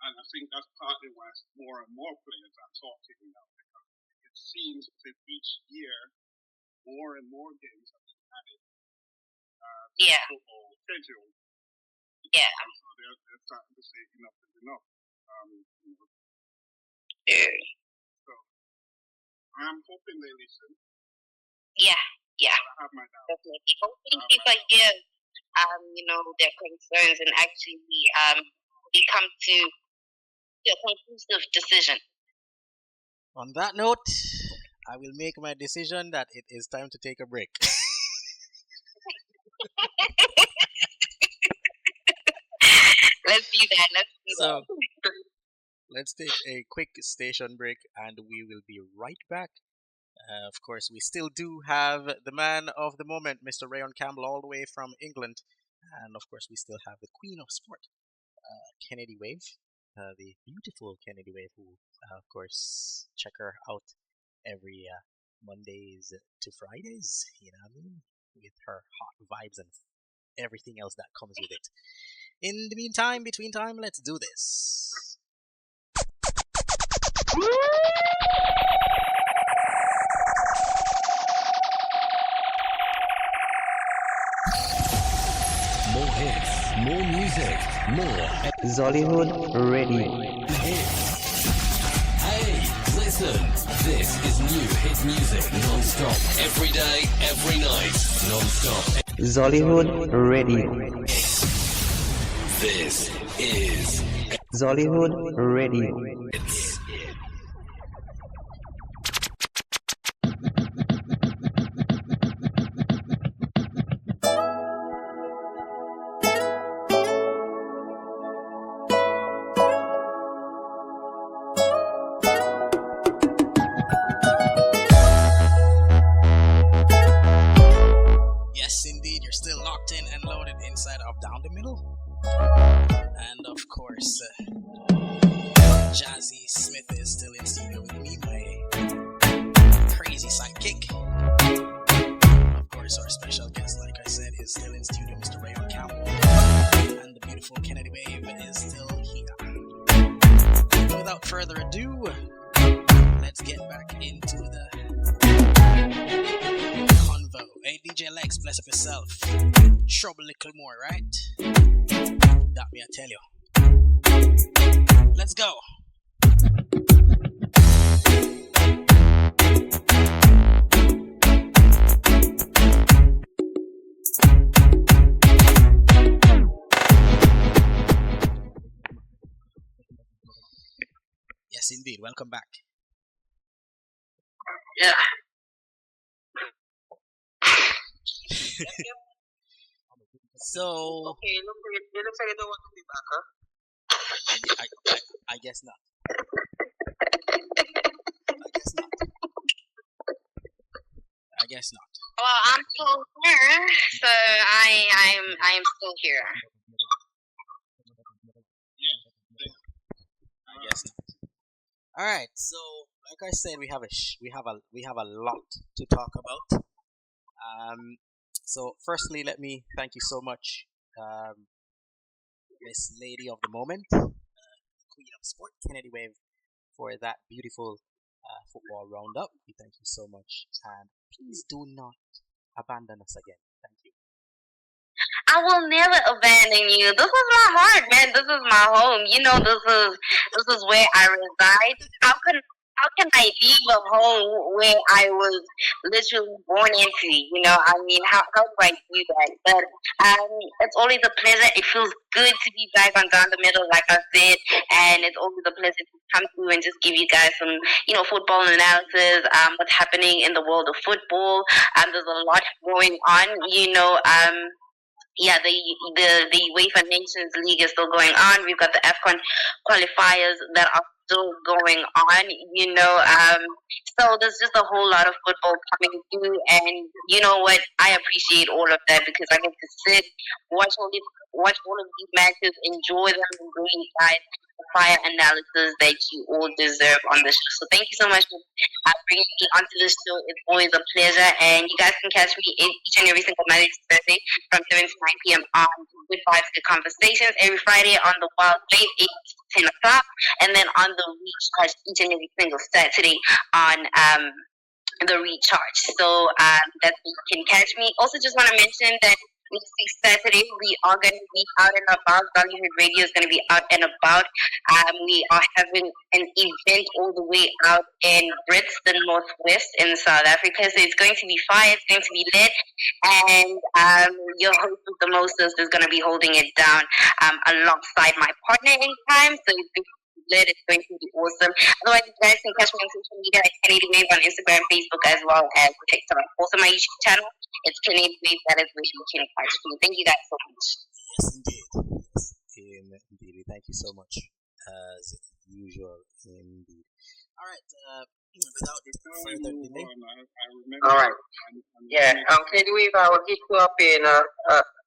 And I think that's partly why more and more players are talking now, because it seems that each year more and more games have been added to the football schedule. Yeah. So they're starting to say enough is enough. So I'm hoping they listen. Yeah. I have my doubts. Definitely. Hopefully people hear, their concerns and actually they come to a conclusive decision. On that note, I will make my decision that it is time to take a break. Let's do that. Let's take a quick station break and we will be right back. Of course, we still do have the man of the moment, Mr. Rayon Campbell, all the way from England. And of course, we still have the Queen of Sport, Kennedy Wave, the beautiful Kennedy Wave, who, of course, check her out every Mondays to Fridays, you know what I mean? With her hot vibes and everything else that comes with it. In the meantime, between time, let's do this. More hits, more music, more Zollyhood Radio. hits. Hey, listen, this is new hit music non-stop. Every day, every night, non-stop. Zollyhood Radio. This is Zollyhood Radio. Yes, indeed, you're still locked in and loaded inside of Down the Middle. And of course, Jazzy Smith is still in studio with me, my crazy sidekick. Of course, our special guest, like I said, is still in studio, Mr. Rayon Campbell. And the beautiful Kennedy Wave is still here. Without further ado, let's get back into the convo. Hey, DJ Lex, bless up yourself. Trouble a little more, right? That me, I tell you. Let's go. Yes, indeed. Welcome back. Yeah. So, Okay, look, you look like you don't want to be back, huh? I guess not. I guess not. Well, I'm still here, so I'm still here. I guess not. All right. So, like I said, we have a lot to talk about. So, firstly, let me thank you so much, Miss Lady of the Moment, Queen of Sport, Kennedy Wave, for that beautiful football roundup. We thank you so much, and please do not abandon us again. Thank you. I will never abandon you. This is my heart, man. This is my home. You know, this is where I reside. How can I leave a home where I was literally born into? You know, I mean, how do I do that? But it's always a pleasure. It feels good to be back on Down the Middle, like I said, and it's always a pleasure to come through and just give you guys some, football analysis. What's happening in the world of football? There's a lot going on. Yeah, the UEFA Nations League is still going on. We've got the AFCON qualifiers that are still going on, so there's just a whole lot of football coming through, and you know what? I appreciate all of that because I get to sit, watch all of these matches, enjoy them, and bring you guys the fire analysis that you all deserve on the show. So thank you so much for bringing me onto this show. It's always a pleasure, and you guys can catch me each and every single Monday to Thursday from 7 to 9 p.m. on Good Vibes Good Conversations, every Friday on the Wild Wave 8 to 10 o'clock, and then on the Recharge each and every single Saturday on the Recharge. So that's where you can catch me. Also, just want to mention that next week Saturday we are going to be out and about. Dollywood Radio is going to be out and about. We are having an event all the way out in Brits, the Northwest in South Africa. So it's going to be fire. It's going to be lit, and your host of the Moses is going to be holding it down alongside my partner in crime. So it's going to be awesome. Otherwise, you guys can catch me on social media at Kennedy Wave on Instagram, Facebook, as well as TikTok. Also, my YouTube channel, it's Kennedy Wave. That is where you can catch me. Thank you guys so much. Yes, indeed. Yes, indeed. Thank you so much, as usual, indeed. All right. Without further delay. All right. Yeah. Kennedy Wave, I will hit you up in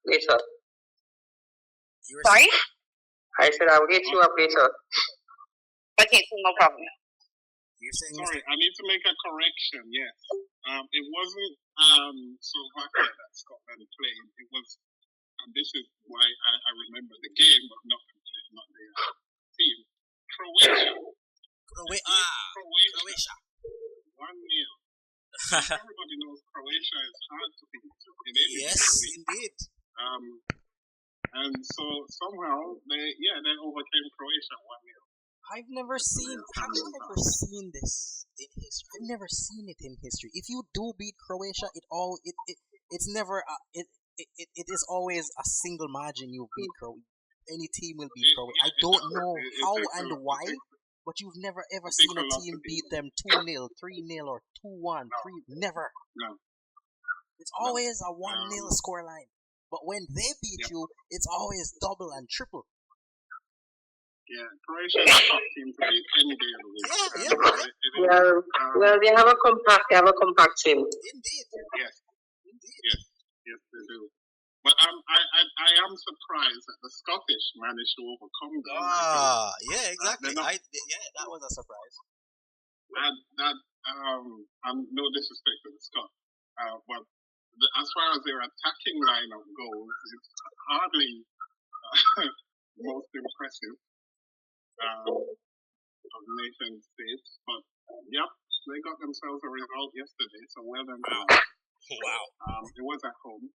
later. Sorry? I said I will hit you up later. Okay, no problem. Sorry, I need to make a correction. Yes, it wasn't Slovakia that Scotland played. It was, and this is why I remember the game, but not the team. Croatia. Croatia. 1-0. Everybody knows Croatia is hard to beat in any Yes, league. indeed. And so somehow they overcame Croatia 1-0. I've never seen this in history. I've never seen it in history. If you do beat Croatia, it's never it is always a single margin you beat Croatia. Any team will beat Croatia. I don't know how and why, but you've never ever seen a team beat them 2-0, 3-0, or 2-1, 3. Never. No. It's always a 1-0 scoreline. But when they beat you, it's always double and triple. Yeah, Croatia is a tough team to beat any day of the week. Well, they have a compact team. Indeed. Yes. Indeed. Yes, they do. But I am surprised that the Scottish managed to overcome them. Yeah, exactly. That was a surprise. I'm no disrespect to the Scots, but as far as their attacking lineup goes, it's hardly most impressive of nation states. But yep, they got themselves a result yesterday, so well done. Wow. It was at home.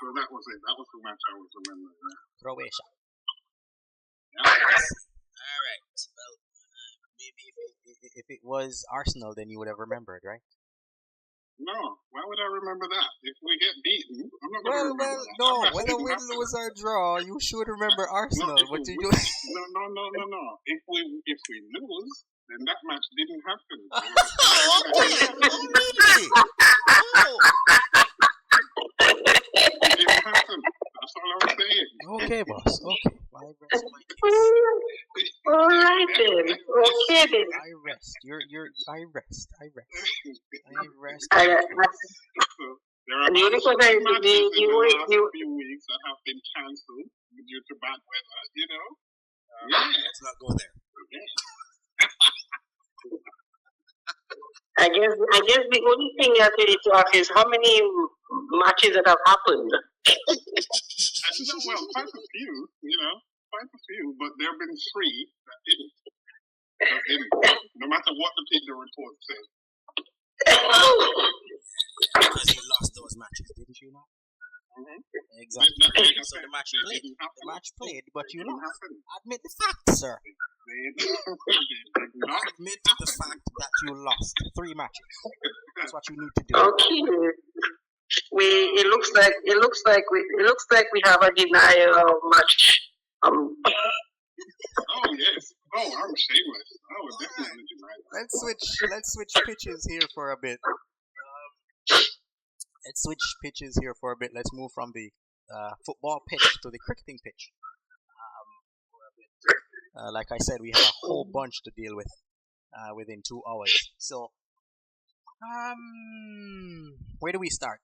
So that was it. That was the match I was remembering. Croatia. Yeah. All right. Well, maybe if it was Arsenal, then you would have remembered, right? No. Why would I remember that? If we get beaten, I'm not going to remember that. No. Whether win, lose, or draw, you should remember Arsenal. What do you do? No. If we lose, then that match didn't happen. It didn't happen. That's all I'm saying. Okay, boss. Okay. I rest my case. All right then. Okay then. I rest. I rest. So, there are the only question is in the last few weeks that have been cancelled due to bad weather, you know? Let's not go there. I guess the only thing you have to ask is how many matches that have happened. Well, quite a few, but there have been 3 that didn't. No matter what the Peter report said. Because you lost those matches, didn't you know? Mm-hmm. Exactly. So the match played, but you lost. Admit the fact, sir. Admit the fact that you lost 3 matches. That's what you need to do. Okay. It looks like we have a denial match. Oh yes. Oh, I'm shameless. I would definitely deny that. Let's switch pitches here for a bit. Let's move from the football pitch to the cricketing pitch. For a bit. Like I said, we have a whole bunch to deal with within 2 hours. So, where do we start?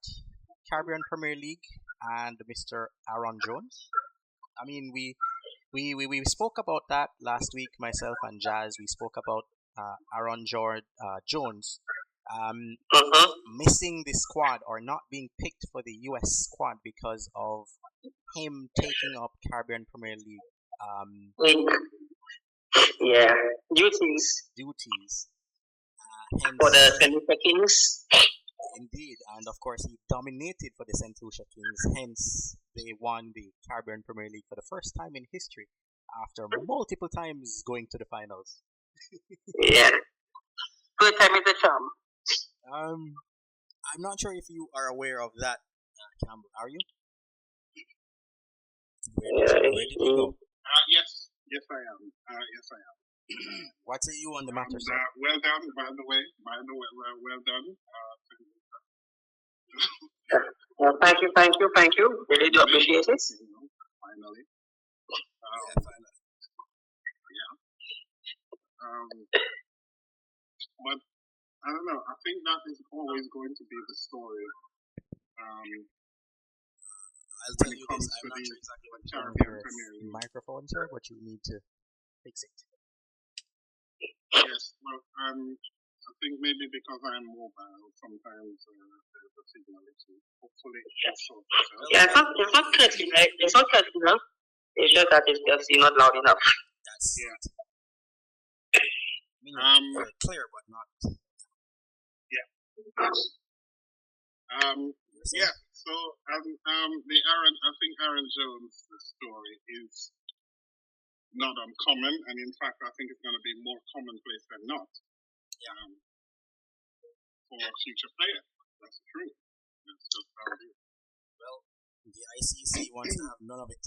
Caribbean Premier League and Mr. Aaron Jones. I mean, we spoke about that last week. Myself and Jazz, we spoke about Aaron Jones missing the squad or not being picked for the US squad because of him taking up Caribbean Premier League Yeah, duties. Hence, For the St. Lucia Kings. indeed, and of course he dominated for the St. Lucia Kings. Hence, they won the Caribbean Premier League for the first time in history after multiple times going to the finals. Yeah. Good time is the charm. I'm not sure if you are aware of that, Campbell. Are you? Where did you go? Yes, I am. Yes, I am. What say you on the matter, sir? Well done, by the way. Well done. Thank you. Really do appreciate it. Finally. But I don't know. I think that is always going to be the story. I'll tell you this. I'm not sure exactly what your microphone, sir, but you need to fix it. Yes. Well, I think maybe because I'm mobile, sometimes the signal issue. Hopefully, Yeah, it's not cutting, right? It's not cutting, no? It's just that it's just not loud enough. That's it. Very clear, but not. Yeah. Yeah. So I think Aaron Jones' story is not uncommon, and in fact, I think it's going to be more commonplace than not. For a future player, that's true. That's just how it is. Well, the ICC wants to have none of it.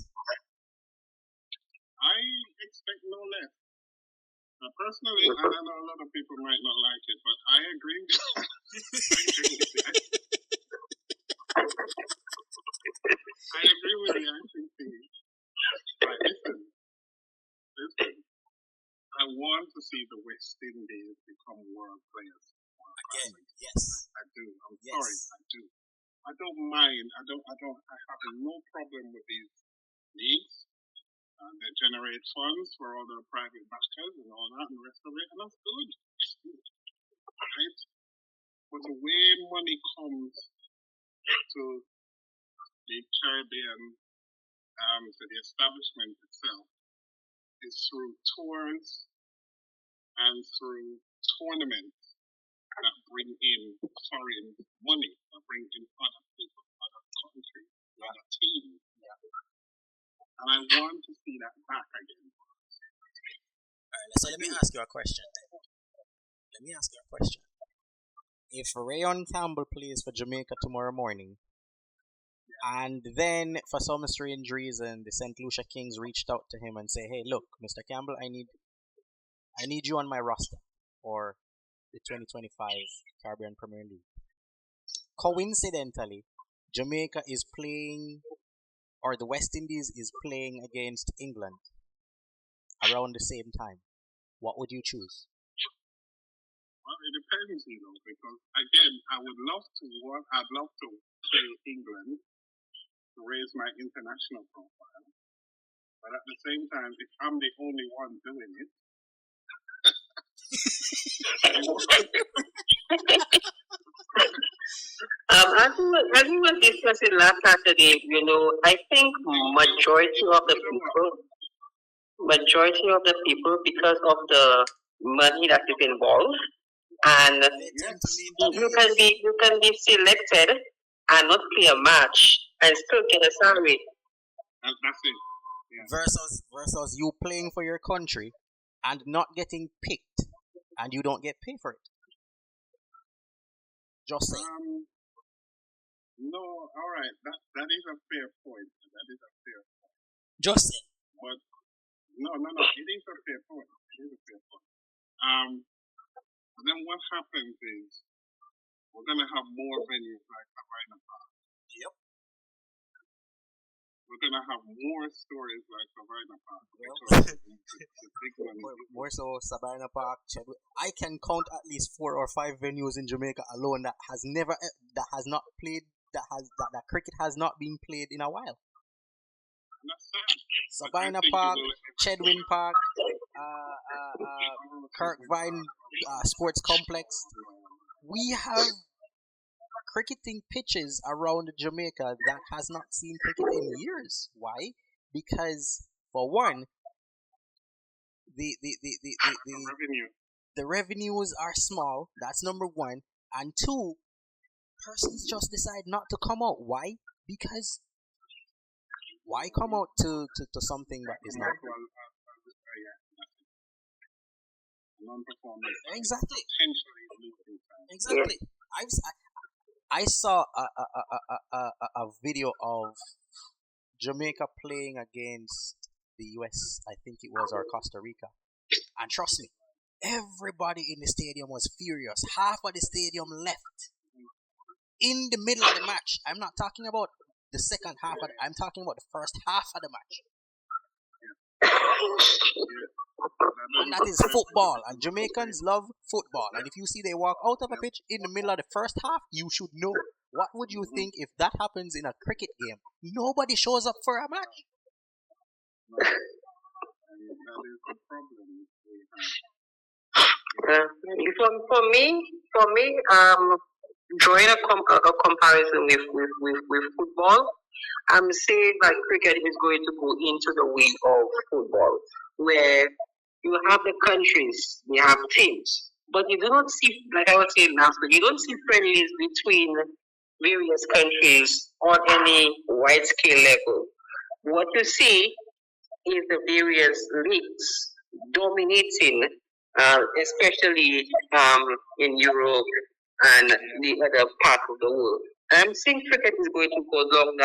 I expect no less. Personally, and I know a lot of people might not like it, but I agree. I agree with the ICC. Right, listen. I want to see the West Indies become world players. Again, yes. I do. I'm sorry, I do. I don't mind. I have no problem with these leagues. They generate funds for all the private backers and all that and the rest of it, and that's good. Right? But the way money comes to the Caribbean, to the establishment itself, is through tours and through tournaments that bring in foreign money, that bring in other people, other countries, other teams. And I want to see that back again. Alright, so let me ask you a question. If Rayon Campbell plays for Jamaica tomorrow morning, and then for some strange reason the St. Lucia Kings reached out to him and say, "Hey, look, Mr. Campbell, I need you on my roster for the 2025 Caribbean Premier League." Coincidentally, Jamaica is playing, or the West Indies is playing against England around the same time. What would you choose? Well, it depends, because again, I'd love to play England to raise my international profile, but at the same time, if I'm the only one doing it, as we were discussing last Saturday, I think majority of the people, because of the money that is involved, and you can be selected and not play a match and still get a salary. That's it. Yeah. Versus you playing for your country and not getting picked, and you don't get paid for it. Just say. No, all right. That is a fair point. Just say. But no. It is a fair point. And then what happens is we're gonna have more venues like Havana Park. Yep. We're gonna have more stories like Havana Park. big money. More so Sabina Park, Chadwick. I can count at least 4 or 5 venues in Jamaica alone that has never, that has not played, that cricket has not been played in a while. Sabina Park, Chedwin Park, Kirkvine Sports Complex. We have cricketing pitches around Jamaica that has not seen cricket in years. Why? Because for one, the revenues are small. That's number one. And two, persons just decide not to come out. Why? Because why come out to something that is not exactly. I saw a video of Jamaica playing against the US, I think it was, or Costa Rica. And trust me, everybody in the stadium was furious. Half of the stadium left in the middle of the match. I'm not talking about the second half I'm talking about the first half of the match. And that is football, and Jamaicans love football. And if you see they walk out of a pitch in the middle of the first half, you should know. What would you think if that happens in a cricket game? Nobody shows up for a match. For me, drawing a comparison with football, I'm saying that cricket is going to go into the way of football, where you have the countries, you have teams, but you do not see, like I was saying last week, you don't see friendlies between various countries on any wide scale level. What you see is the various leagues dominating, especially in Europe and the other part of the world. I'm saying cricket is going to go along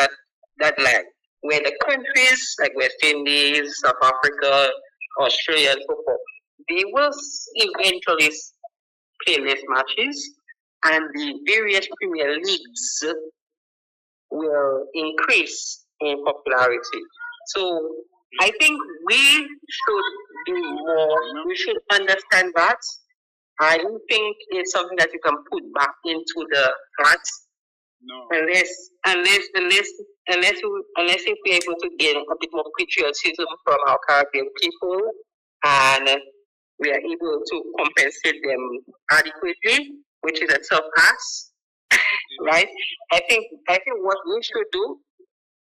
that line, where the countries like West Indies, South Africa, Australia, and so forth, they will eventually play less matches, and the various Premier Leagues will increase in popularity. So I think we should do more. We should understand that. I don't think it's something that you can put back into the flats. No. Unless if we're able to gain a bit more patriotism from our Caribbean people, and we are able to compensate them adequately, which is a tough task, right? I think what we should do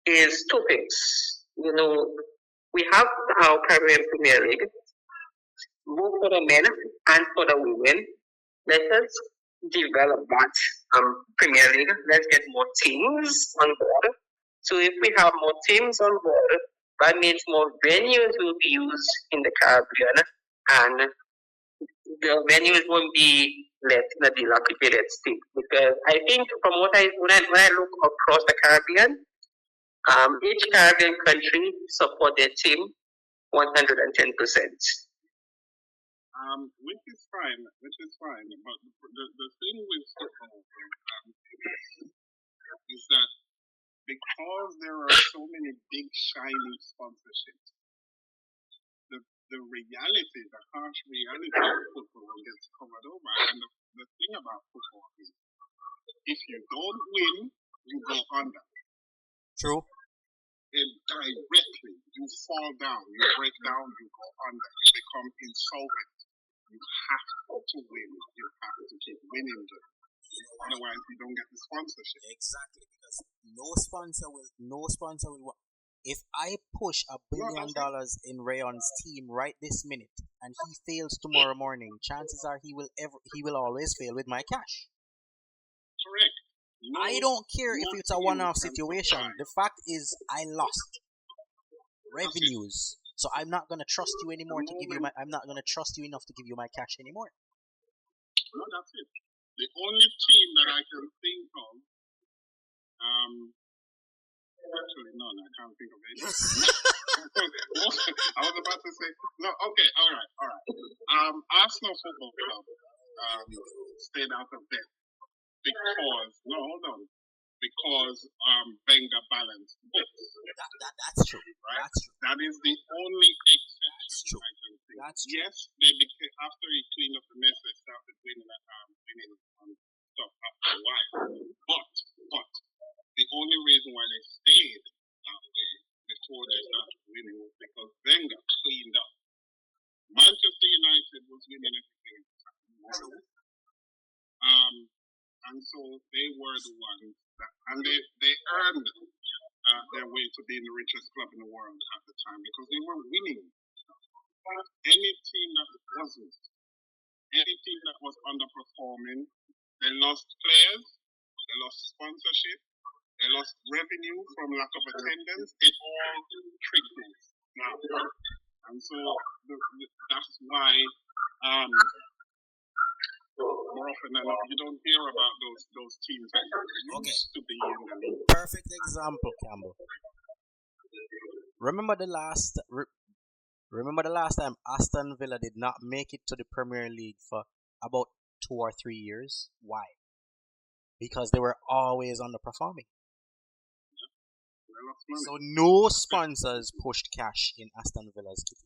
is two things. You know, we have our Caribbean Premier League, both for the men and for the women. Let us develop that Premier League. Let's get more teams on board. So if we have more teams on board, that means more venues will be used in the Caribbean, and the venues won't be left in a dilapidated state. Because I think from when I look across the Caribbean, each Caribbean country support their team 110%. Which is fine. But the thing with football is that because there are so many big shiny sponsorships, the reality, the harsh reality of football gets covered over. And the thing about football is, if you don't win, you go under. True. And directly, you fall down, you break down, you go under, you become insolvent. You have to win. You have to keep winning them. Otherwise, you don't get the sponsorship. Exactly, because no sponsor will. If I push $1 billion in Rayon's team right this minute, and he fails tomorrow morning, chances are he will always fail with my cash. Correct. I don't care if it's a one-off situation. The fact is, I lost revenues. So I'm not gonna trust you anymore to give you my. I'm not gonna trust you enough to give you my cash anymore. No, that's it. The only team that I can think of, actually none. I can't think of any. I was about to say no. Okay, all right. Arsenal Football Club stayed out of debt because Wenger balanced books. That's true. Right? That's true. That is the only exception I yes, they became, after he cleaned up the mess, they started winning stuff after a while. But the only reason why they stayed that way before they started winning was because Wenger cleaned up. Manchester United was winning everything. And so they were the ones that, and they earned their way to being the richest club in the world at the time because they were winning. Any team that wasn't, any team that was underperforming, they lost players, they lost sponsorship, they lost revenue from lack of attendance. It all trickles now, and so that's why more often than not you don't hear about those teams that used to be in the league. Perfect example, Campbell. Remember the last time Aston Villa did not make it to the Premier League for about 2 or 3 years? Why? Because they were always underperforming. So no sponsors pushed cash in Aston Villa's kit.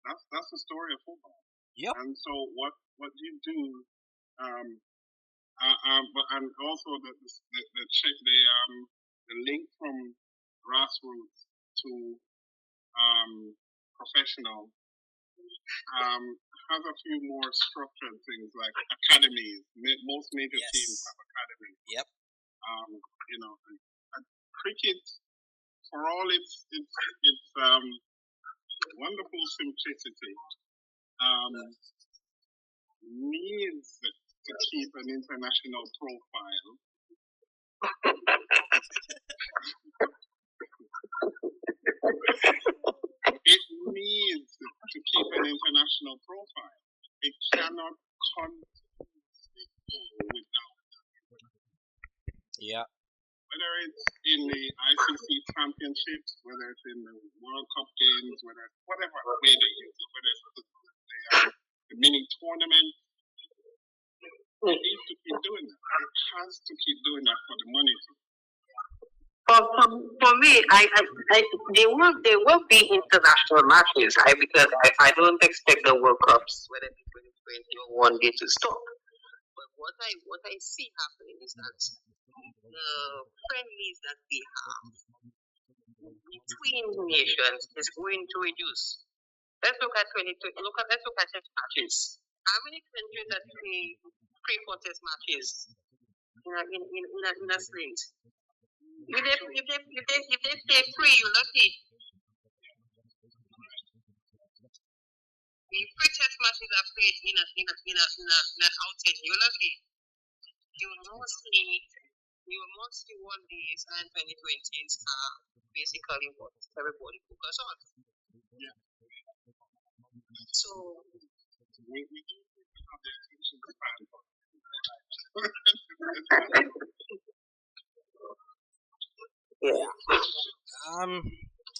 That's the story of football. Yep. And so what you do, but and also the link from grassroots to professional has a few more structured things like academies. Most major teams have academies. Yep. And cricket, for all its wonderful simplicity, needs to keep an international profile. It needs to keep an international profile. It cannot continuously go without. Yeah. Whether it's in the ICC championships, whether it's in the World Cup games, whatever way they use it, whether it's the mini tournament, it needs to keep doing that. It has to keep doing that for the money to. For me, there will be international matches, because I don't expect the World Cups, whether it's 2020 or 1 day, to stop. But what I see happening is that the friendlies that we have between nations is going to reduce. Let's look at test matches. How many countries that play for test matches in a sprint? If they play free, you're lucky. The free test matches are played in an outing, you're lucky. You will mostly 1 days and 2020s are basically what everybody focus on. Yeah. So we do have the attention span. Yeah.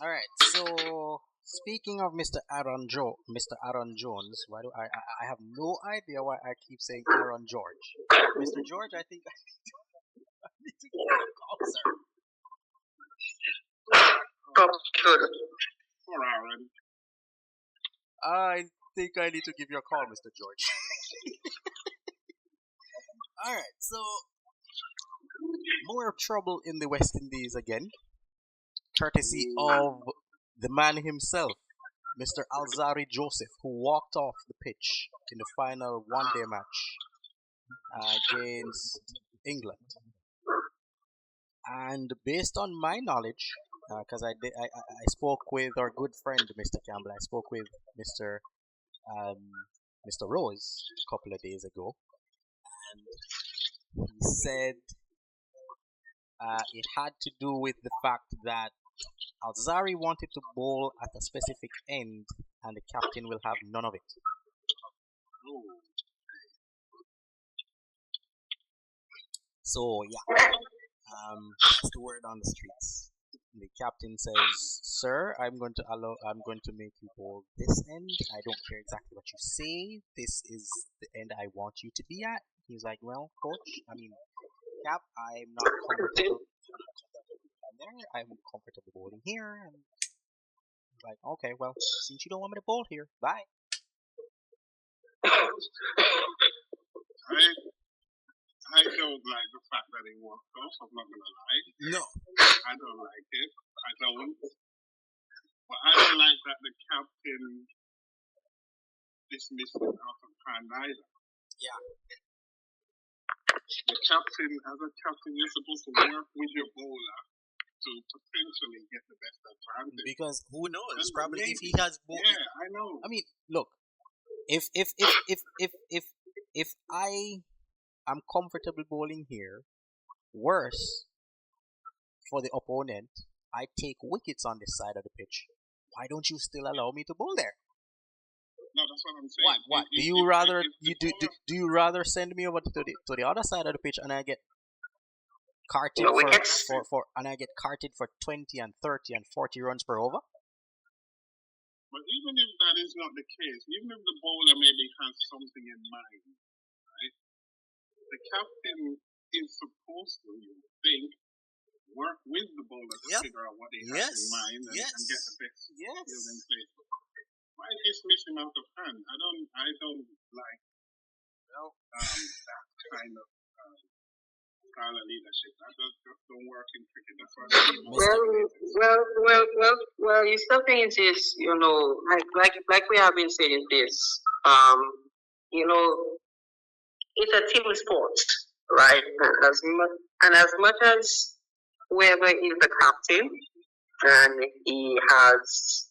All right. So speaking of Mr. Aaron Jones, why do I have no idea why I keep saying Aaron George. Mr. George, I think I need to give you a call, sir. I think I need to give you a call, Mr. George. All right. So more trouble in the West Indies again, courtesy of the man himself, Mr. Alzarri Joseph, who walked off the pitch in the final one-day match against England. And based on my knowledge, because I spoke with our good friend Mr. Campbell, I spoke with Mr. Rose a couple of days ago, and he said it had to do with the fact that Alzarri wanted to bowl at a specific end, and the captain will have none of it. So yeah, that's the word on the streets. The captain says, "Sir, I'm going to make you bowl this end. I don't care exactly what you say. This is the end I want you to be at." He's like, "Well, Cap, I'm not comfortable there. I'm comfortable bowling here." And like, okay, well, since you don't want me to bowl here, bye. I don't like the fact that he walked off. I'm not gonna lie. No. I don't like it. I don't. But I don't like that the captain dismissed it out of hand either. Yeah. The captain, as a captain, you're supposed to work with your bowler to potentially get the best advantage. Because who knows? And Probably if he maybe- has bowled. Yeah, I know. I mean, look, if I am comfortable bowling here, worse for the opponent, I take wickets on this side of the pitch. Why don't you still allow me to bowl there? No, that's what I'm saying. What? Do you rather do you rather send me over to the other side of the pitch and I get carted No wickets? for and I get carted for 20 and 30 and 40 runs per over? But even if that is not the case, even if the bowler maybe has something in mind, right? The captain is supposed to think, work with the bowler to figure out what he has in mind and get the best skill in place. Why dismiss him out of hand? I don't like that kind of style of leadership. That don't work in cricket. That's why Well, you still think it is, like we have been saying this, it's a team sport, right? And as much as whoever is the captain and he has,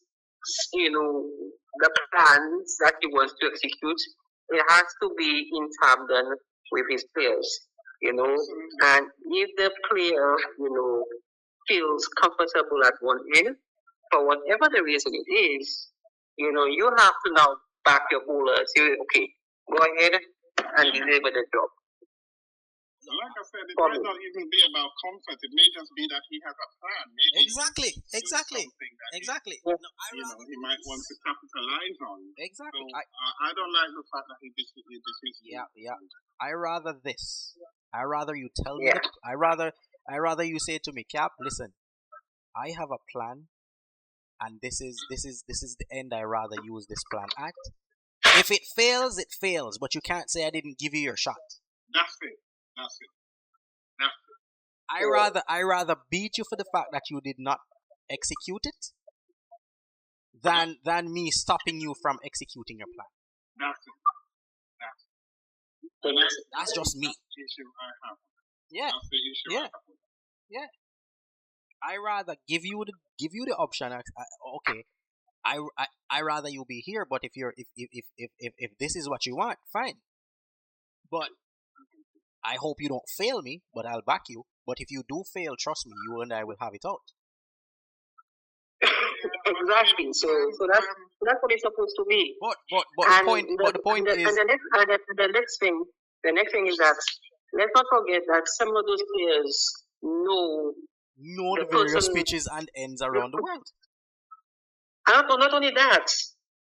the plans that he wants to execute, it has to be in tandem with his players, and if the player, feels comfortable at one end, for whatever the reason it is, you have to now back your bowlers. Okay, go ahead and deliver the job. Like I said, it might not even be about comfort. It may just be that he has a plan. Maybe Exactly. He might want to capitalize on. Exactly. So, I don't like the fact that he dismissed. Yeah. I rather this. I rather you tell me. I rather you say to me, Cap, listen, I have a plan, and this is the end. I rather use this plan at. If it fails, it fails. But you can't say I didn't give you your shot. That's it. I rather beat you for the fact that you did not execute it than me stopping you from executing your plan. That's just me. That's the issue I have. Yeah. That's the issue I have. Yeah. I rather give you the option. Okay. I rather you be here, but if this is what you want, fine. But I hope you don't fail me, but I'll back you. But if you do fail, trust me, you and I will have it out. Exactly. So that's what it's supposed to be. But the point is, the next thing is that let's not forget that some of those players know the various pitches and ends around the world. Not only that,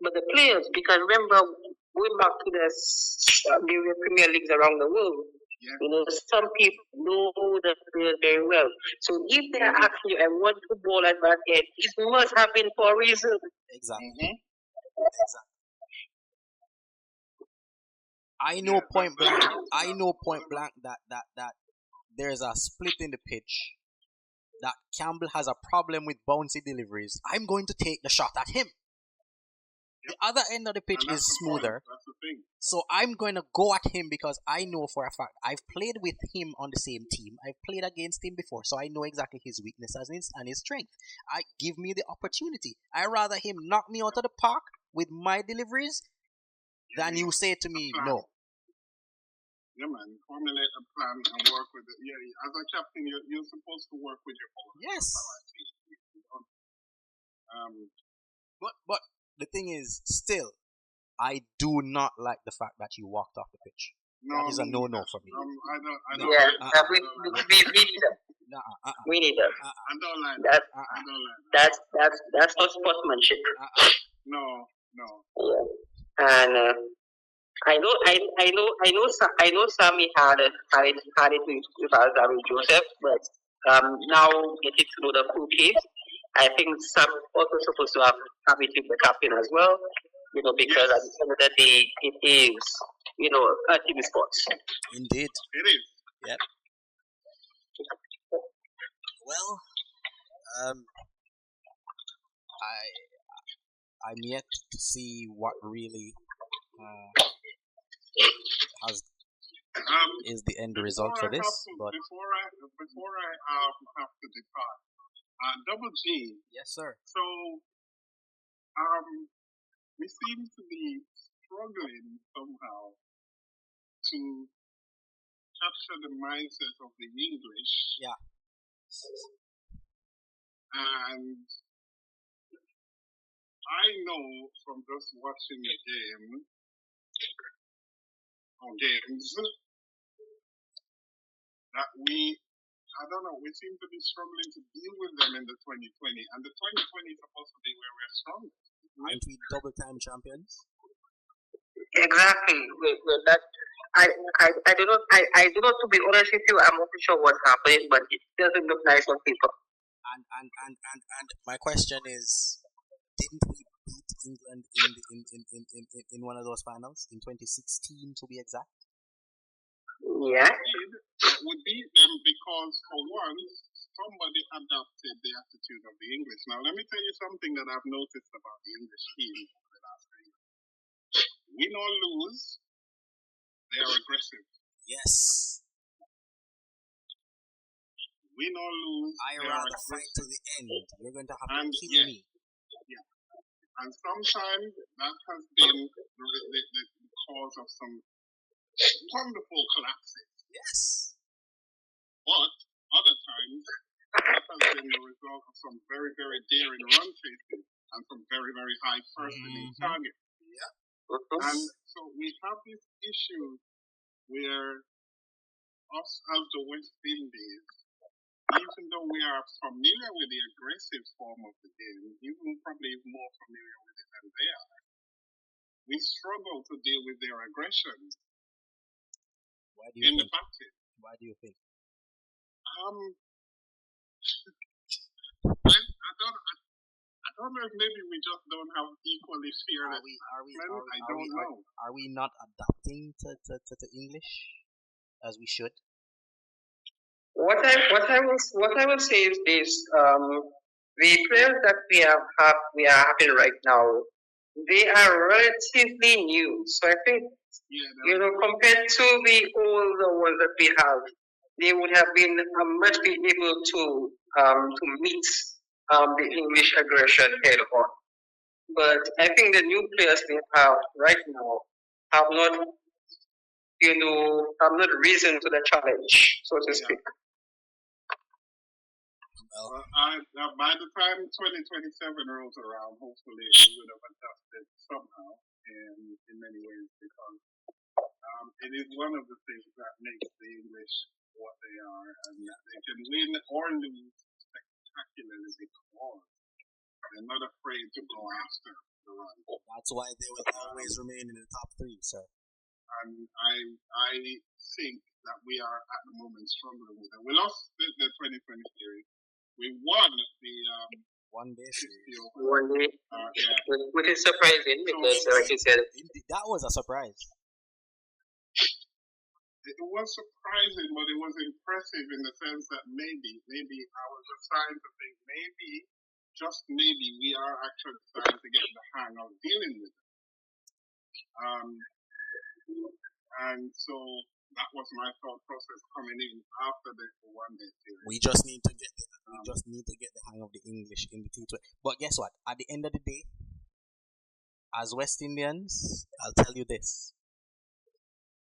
but the players, because remember, going back to the Premier Leagues around the world, some people know the players very well. So if they are asking you, I want to bowl at that end, it must have been for a reason. Exactly. Exactly. I know point blank that there's a split in the pitch, that Campbell has a problem with bouncy deliveries. I'm going to take the shot at him. The other end of the pitch is smoother. That's the thing. So I'm going to go at him because I know for a fact I've played with him on the same team. I've played against him before, so I know exactly his weaknesses and his strength. Give me the opportunity. I rather him knock me out of the park with my deliveries than you say to me no. Yeah, man. Formulate a plan and work with it. Yeah, as a captain, you're supposed to work with your bowler. Yes. But the thing is, still, I do not like the fact that you walked off the pitch. That is a no-no for me. I don't Yeah, like we need that. We need that. I don't like that. I don't like that. That's not sportsmanship. No. Yeah. And I know Sammy had it with Alzari Joseph, but now getting to know the full case, I think Sam also supposed to happy to be captain as well. Because at the end of the day, it is, a team sports. Indeed. It is. Yep. Well, I'm yet to see what really is the end result for this. But before I have to depart, Double G. Yes, sir. So we seem to be struggling somehow to capture the mindset of the English. Yeah. And I know from just watching the game or games that we seem to be struggling to deal with them in the 2020. And the 2020 is supposed to be where we're strong. Aren't we double-time champions? Exactly. With that, I do not. I do not. To be honest with you, I'm not sure what's happening, but it doesn't look nice on paper. And my question is, didn't we beat England in one of those finals in 2016 to be exact? Yeah. We beat them because for once somebody adopted the attitude of the English. Now let me tell you something that I've noticed about the English team over the last 3 years. Win or lose, they are aggressive. Yes. Win or lose, I rather fight to the end. You're going to have to kill me. Yeah. And sometimes that has been the cause of some wonderful collapses. Yes. But other times, that has been the result of some very, very daring run chases and some very, very high first inning targets. Yeah. And so we have this issue where us as the West Indies, even though we are familiar with the aggressive form of the game, even probably more familiar with it than they are, we struggle to deal with their aggression in the batting. Why do you think? I don't know if maybe we just don't have equally fearless. Are we not adapting to English as we should? What I will say is this: the players that we are having right now, they are relatively new. So I think compared to the older ones that we have, they would have been much be able to meet the English aggression head on. But I think the new players we have right now have not risen to the challenge, so to speak. By the time 2027 rolls around, hopefully we would have adjusted somehow in many ways, because it is one of the things that makes the English what they are, and that they can win or lose spectacularly because they're not afraid to go after the run. That's why they will always remain in the top 3, sir. And I think that we are at the moment struggling with them. We lost the 2020 series. We won the one day series. Which is surprising because, like you said, that was a surprise. It was surprising, but it was impressive in the sense that maybe I was just starting to think just maybe we are actually starting to get the hang of dealing with it. And so that was my thought process coming in after the one day series. We just need to get the hang of the English in the T20. But guess what? At the end of the day, as West Indians, I'll tell you this.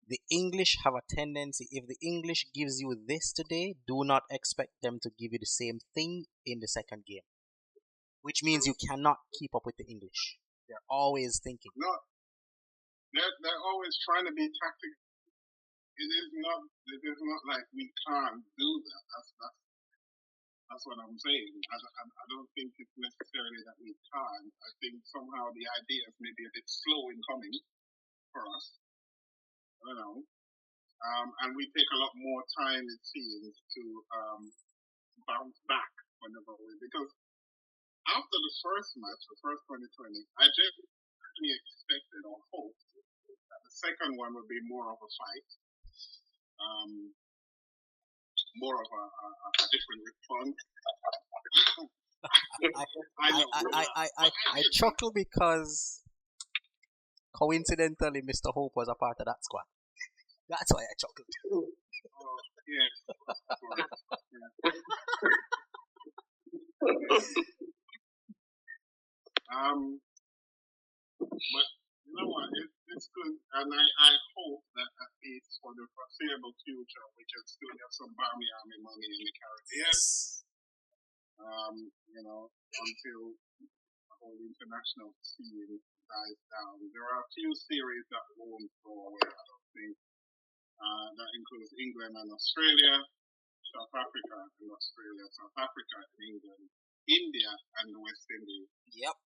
The English have a tendency, if the English gives you this today, do not expect them to give you the same thing in the second game. Which means you cannot keep up with the English. They're always thinking. No. They're always trying to be tactical. It is not like we can't do that. That's what I'm saying. I don't think it's necessarily that we can't. I think somehow the idea is maybe a bit slow in coming for us. I don't know. And we take a lot more time, it seems, to bounce back whenever because after the first match, the first 2020, I genuinely expected or hoped that the second one would be more of a fight, more of a different response. I chuckle because coincidentally Mr. Hope was a part of that squad. That's why I chuckled. Yes. But you know what? It's good, and I hope that at least for the foreseeable future, we can still get some Barmy Army money in the Caribbean. Yes. You know, until the whole international scene dies down. There are a few series that won't go away, I don't think. That includes England and Australia, South Africa and Australia, South Africa and England, India and the West Indies. Yep.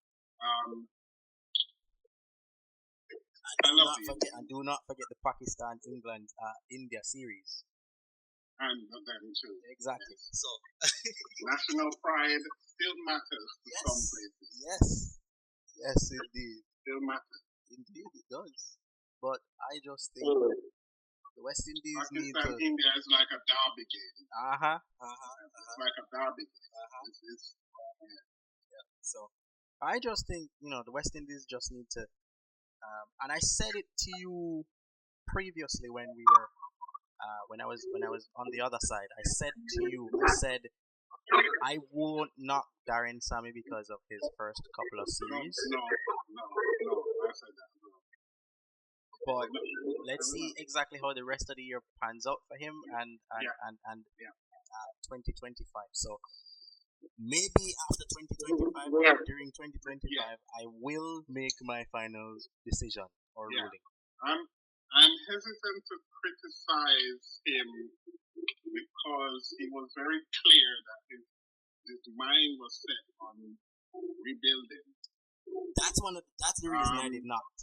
And do not forget the Pakistan, England, India series. And them too. Exactly. Yes. So national pride still matters to some places. Yes, indeed. Still matters. Indeed, it does. But I just think the West Indies need to. India is like a derby game. It's like a derby game. So I just think the West Indies just need to. And I said it to you previously when we were. When I was on the other side, I said to you, I won't knock Darren Sammy because of his first couple of series. No, I said that. No. But let's see exactly how the rest of the year pans out for him and 2025. So maybe after 2025, during 2025, I will make my final decision or ruling. I'm hesitant to criticize him because he was very clear that his mind was set on rebuilding. That's the reason I did not.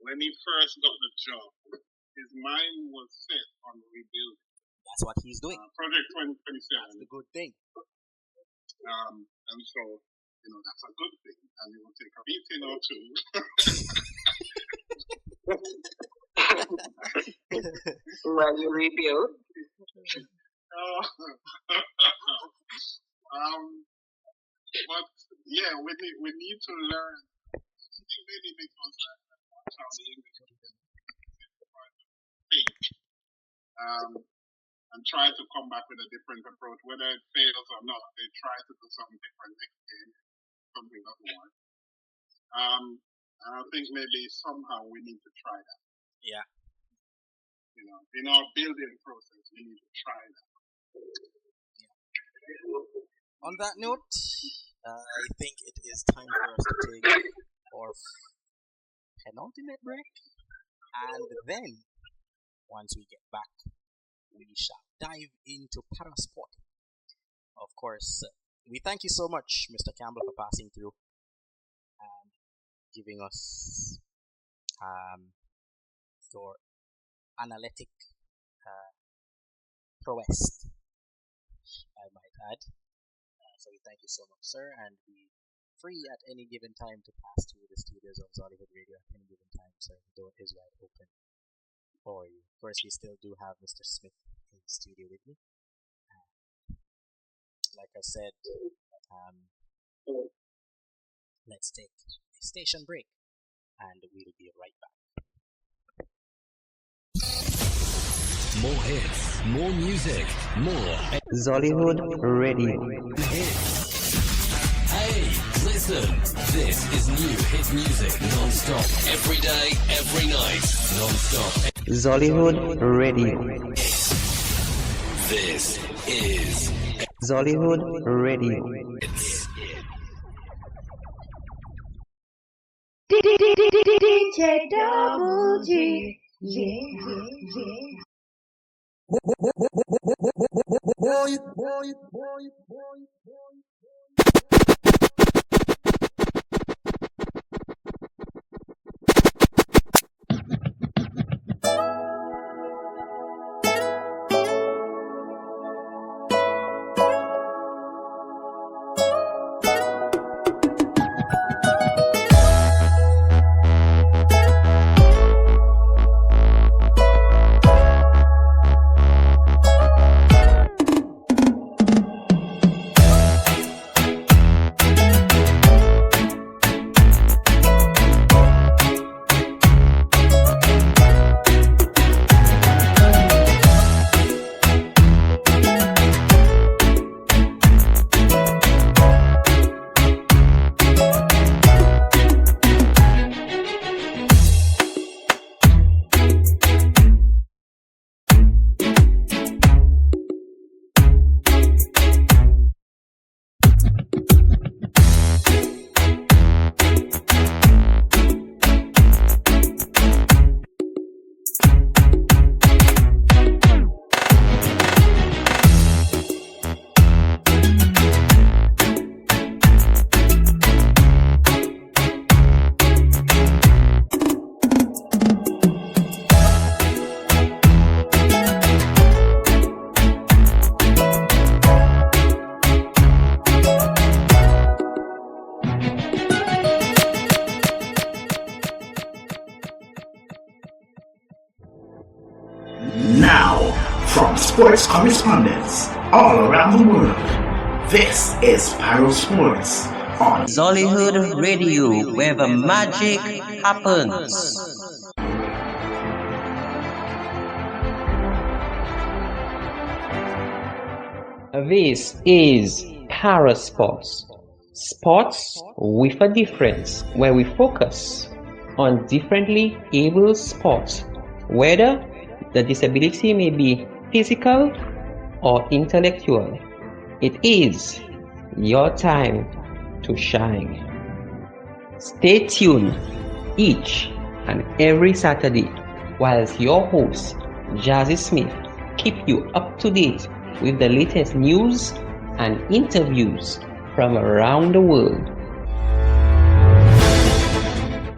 When he first got the job, his mind was set on rebuilding. That's what he's doing. Project 2027. That's the good thing. And so, that's a good thing. And it will take a meeting or two. Well, you rebuild. But yeah, we need to learn. Maybe because that's how the English think, and try to come back with a different approach. Whether it fails or not, they try to do something different next game. Something doesn't work. And I think maybe somehow we need to try that. Yeah. In our building process, we need to try that. Yeah. On that note, I think it is time for us to take our penultimate break. And then, once we get back, we shall dive into parasport. Of course, we thank you so much, Mr. Campbell, for passing through and giving us your analytic prowess, I might add. So we thank you so much, sir, and be free at any given time to pass through the studios of Zollywood Radio at any given time, sir. The door is wide open for you. Of course, we still do have Mr. Smith in the studio with me. Like I said, let's take a station break, and we'll be right back. More hits, more music, more Zollywood Radio. hits. Hey, listen, this is new hit music non-stop, every day, every night, non-stop. Zollywood Radio. This is Zollywood Radio. DJ Double G. Yeah. now, from sports correspondents all around the world, this is Pyro Sports on Zollyhood Radio, where the magic happens. This is Parasports, sports with a difference, where we focus on differently able sports, whether the disability may be physical or intellectual. It is your time to shine. Stay tuned each and every Saturday whilst your host, Jazzy Smith, keep you up to date with the latest news and interviews from around the world.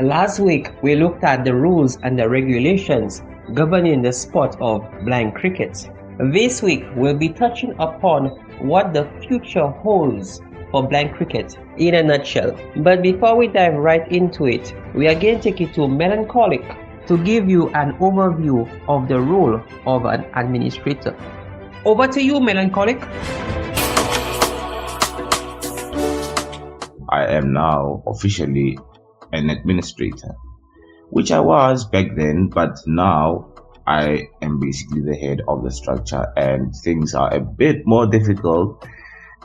Last week, we looked at the rules and the regulations governing the sport of blind cricket. This week, we'll be touching upon what the future holds for blind cricket in a nutshell. But before we dive right into it, we again take you to Melancholic to give you an overview of the role of an administrator. Over to you, Melancholic. I am now officially an administrator, which I was back then, but now I am basically the head of the structure, and things are a bit more difficult,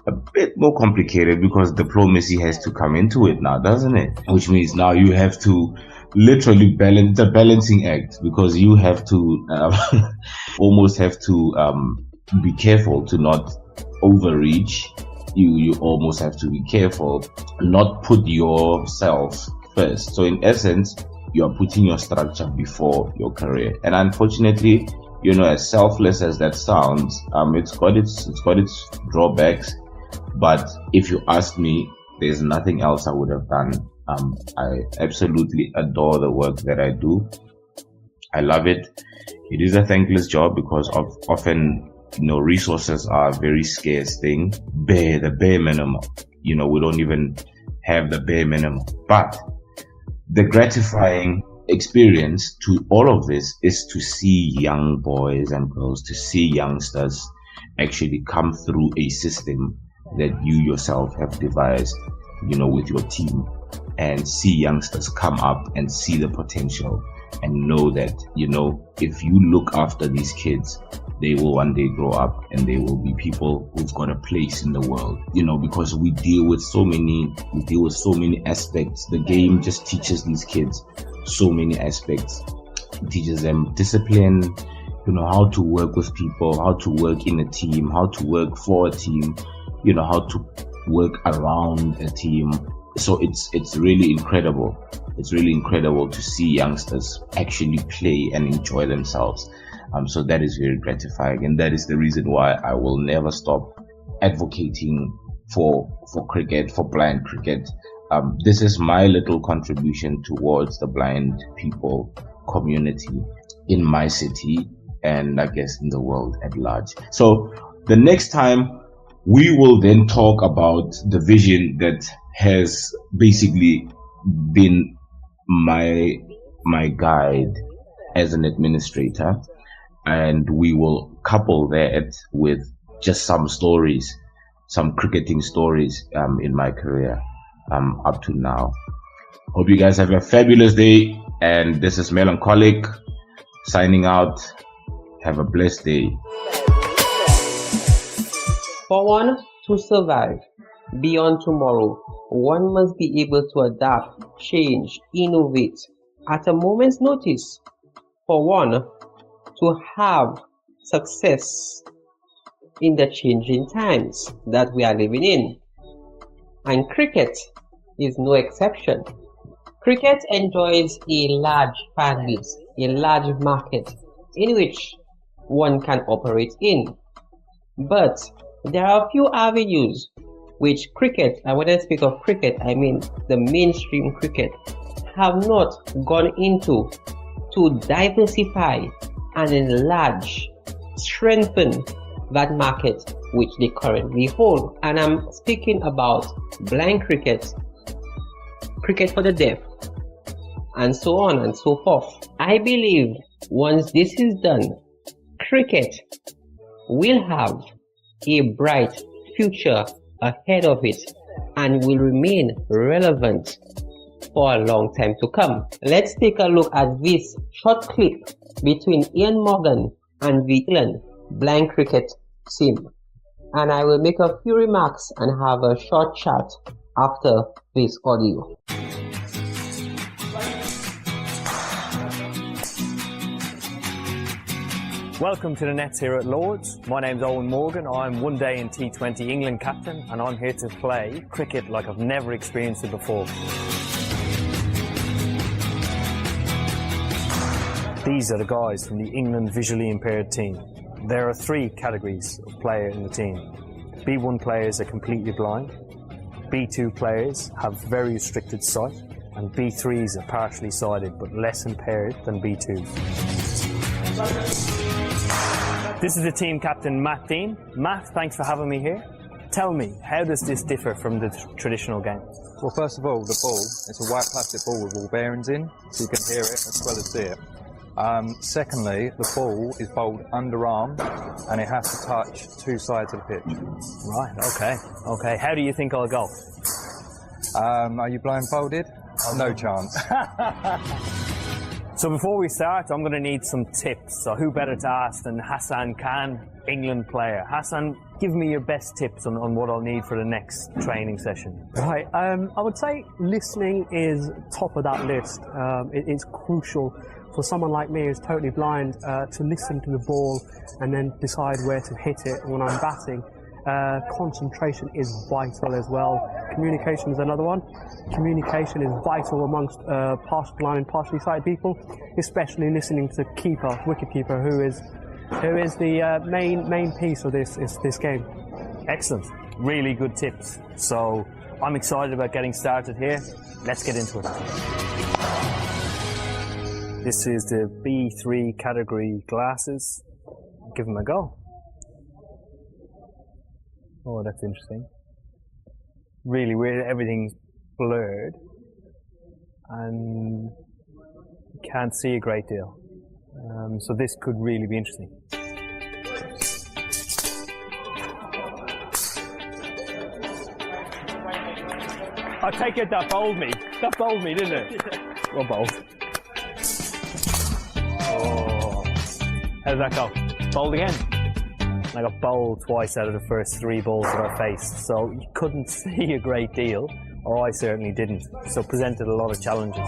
a bit more complicated, because diplomacy has to come into it now, doesn't it? Which means now you have to literally balance the balancing act, because you have to almost have to be careful to not overreach. You almost have to be careful not put yourself first. So in essence, you are putting your structure before your career. And unfortunately, you know, as selfless as that sounds, it's got its drawbacks. But if you ask me, there's nothing else I would have done. I absolutely adore the work that I do. I love it. It is a thankless job because often, you know, resources are a very scarce thing. The bare minimum. You know, we don't even have the bare minimum. But the gratifying experience to all of this is to see young boys and girls, to see youngsters actually come through a system that you yourself have devised, you know, with your team, and see youngsters come up and see the potential and know that, you know, if you look after these kids, they will one day grow up and they will be people who've got a place in the world, you know, because we deal with so many aspects. The game just teaches these kids so many aspects. It teaches them discipline, you know, how to work with people, how to work in a team, how to work for a team, you know, how to work around a team. So it's really incredible. It's really incredible to see youngsters actually play and enjoy themselves. So that is very gratifying, and that is the reason why I will never stop advocating for cricket, for blind cricket. This is my little contribution towards the blind people community in my city, and I guess in the world at large. So the next time we will then talk about the vision that has basically been my guide as an administrator, and we will couple that with just some stories, some cricketing stories in my career up to now. Hope you guys have a fabulous day, and this is Melancholic signing out. Have a blessed day. For one to survive beyond tomorrow, one must be able to adapt, change, innovate at a moment's notice. For one to have success in the changing times that we are living in. And cricket is no exception. Cricket enjoys a large fan base, a large market in which one can operate in. But there are a few avenues which cricket, and when I speak of cricket, I mean the mainstream cricket, have not gone into to diversify and enlarge, strengthen that market which they currently hold. And I'm speaking about blind cricket, cricket for the deaf, and so on and so forth. I believe once this is done, cricket will have a bright future ahead of it and will remain relevant for a long time to come. Let's take a look at this short clip between Ian Morgan and the England blind cricket team, and I will make a few remarks and have a short chat after this audio. Welcome to the Nets here at Lords. My name's Owen Morgan. I'm one day in T20 England captain, and I'm here to play cricket like I've never experienced it before. These are the guys from the England visually impaired team. There are 3 categories of player in the team. B1 players are completely blind, B2 players have very restricted sight, and B3s are partially sighted but less impaired than B2s. This is the team captain, Matt Dean. Matt, thanks for having me here. Tell me, how does this differ from the traditional game? Well, first of all, the ball, it's a white plastic ball with ball bearings in, so you can hear it as well as see it. Secondly, the ball is bowled underarm and it has to touch 2 sides of the pitch. Right, okay. How do you think I'll go? Are you blindfolded? No chance. So before we start, I'm going to need some tips. So who better to ask than Hassan Khan, England player. Hassan, give me your best tips on what I'll need for the next training session. Right, I would say listening is top of that list. It's crucial for someone like me who's totally blind to listen to the ball and then decide where to hit it when I'm batting. Concentration is vital as well. Communication is another one. Communication is vital amongst partially blind and partially sighted people, especially listening to the keeper, wicketkeeper, who is the main piece of this game. Excellent, really good tips. So I'm excited about getting started here. Let's get into it. This is the B3 category glasses. Give them a go. Oh, that's interesting. Really weird, everything's blurred and you can't see a great deal. So this could really be interesting. I take it that bowled me. That bowled me, didn't it? Well bowled. Oh, how did that go? Bowled again. I got bowled twice out of the first 3 balls that I faced, so you couldn't see a great deal, or I certainly didn't. So presented a lot of challenges.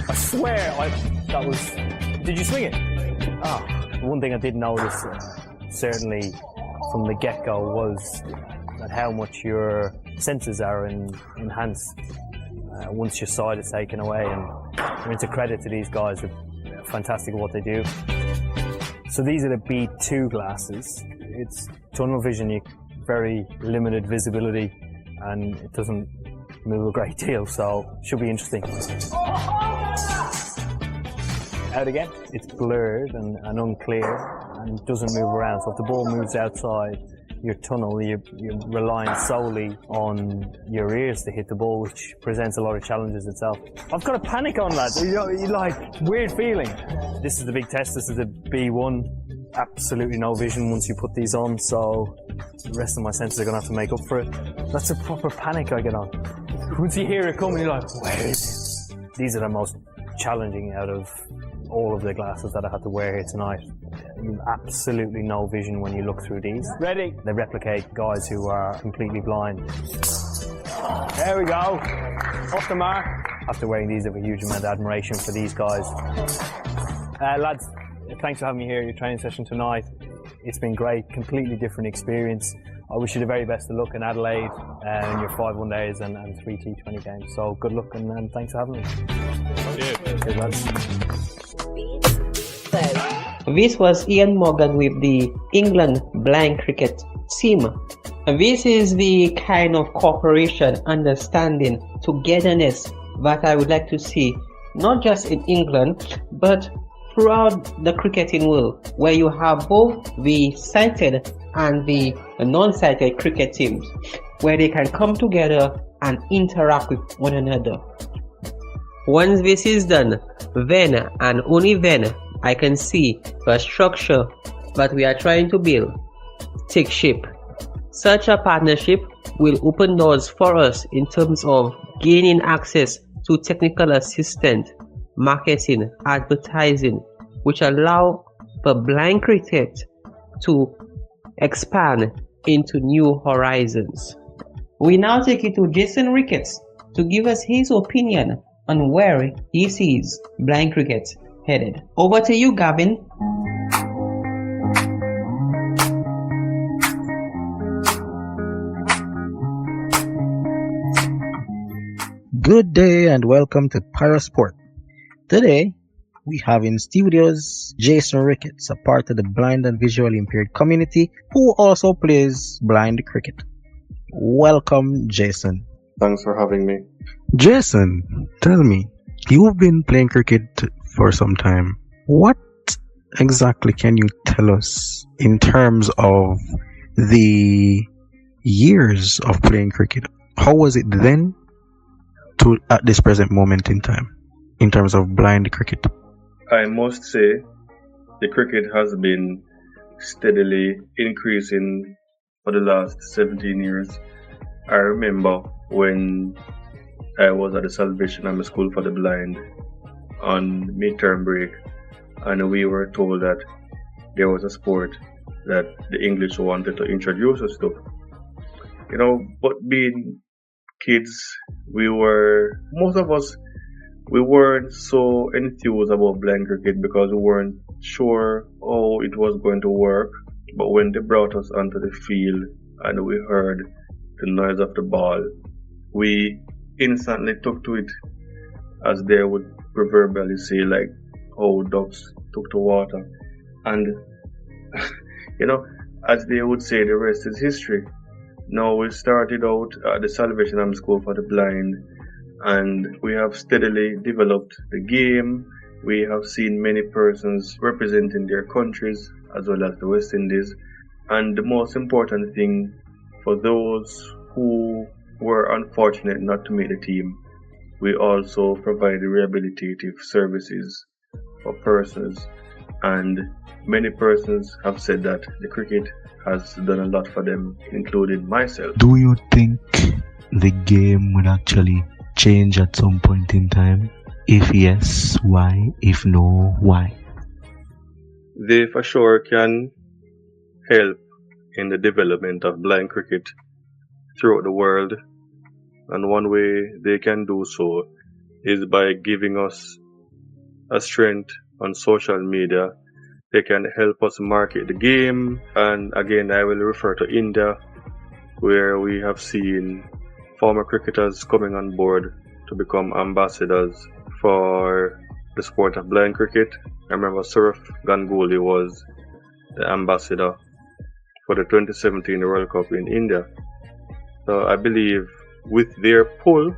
I swear, that was. Did you swing it? One thing I did notice, certainly from the get-go, was that how much your senses are enhanced once your sight is taken away. And it's a credit to these guys. They're fantastic at what they do. So these are the B2 glasses. It's tunnel vision, very limited visibility, and it doesn't move a great deal, so should be interesting. Out again. It's blurred and unclear and doesn't move around. So if the ball moves outside your tunnel, you're relying solely on your ears to hit the ball, which presents a lot of challenges itself. I've got a panic on, lads. You like, weird feeling. This is the big test. This is the B1. Absolutely no vision once you put these on, so the rest of my senses are going to have to make up for it. That's a proper panic I get on. Once you hear it coming, you're like, where is it? These are the most challenging out of all of the glasses that I had to wear here tonight. Absolutely no vision when you look through these. Ready? They replicate guys who are completely blind. There we go. Off the mark. After wearing these, I have a huge amount of admiration for these guys. Lads, thanks for having me here at your training session tonight. It's been great, completely different experience. I wish you the very best of luck in Adelaide in your 5 one-days and 3 T20 games. So good luck and thanks for having me. Cheers, lads. This was Ian Morgan with the England blind cricket team. This is the kind of cooperation, understanding, togetherness that I would like to see, not just in England, but throughout the cricketing world, where you have both the sighted and the non-sighted cricket teams, where they can come together and interact with one another. Once this is done, then and only then, I can see the structure that we are trying to build take shape. Such a partnership will open doors for us in terms of gaining access to technical assistance, marketing, advertising, which allow the blind cricket to expand into new horizons. We now take you to Jason Ricketts to give us his opinion on where he sees blind cricket headed. Over to you, Gavin. Good day and welcome to Parasport. Today, we have in studios Jason Ricketts, a part of the blind and visually impaired community who also plays blind cricket. Welcome, Jason. Thanks for having me. Jason, tell me, you've been playing cricket for some time. What exactly can you tell us in terms of the years of playing cricket? How was it then to at this present moment in time in terms of blind cricket? I must say the cricket has been steadily increasing for the last 17 years. I remember when I was at the Salvation Army School for the Blind on midterm break, and we were told that there was a sport that the English wanted to introduce us to. You know, but being kids, most of us, we weren't so enthused about blind cricket because we weren't sure how it was going to work. But when they brought us onto the field and we heard the noise of the ball, we instantly took to it, as they would proverbially say, like how ducks took to water. And, you know, as they would say, the rest is history. Now we started out at the Salvation Army School for the Blind, and we have steadily developed the game. We have seen many persons representing their countries as well as the West Indies. And the most important thing, for those who were unfortunate not to make the team, we also provide rehabilitative services for persons. And many persons have said that the cricket has done a lot for them, including myself. Do you think the game will actually change at some point in time? If yes, why? If no, why? They for sure can help in the development of blind cricket throughout the world, and one way they can do so is by giving us a strength on social media. They can help us market the game, and again I will refer to India, where we have seen former cricketers coming on board to become ambassadors for the sport of blind cricket. I remember Saurav Ganguly was the ambassador for the 2017 World Cup in India. So I believe with their pull,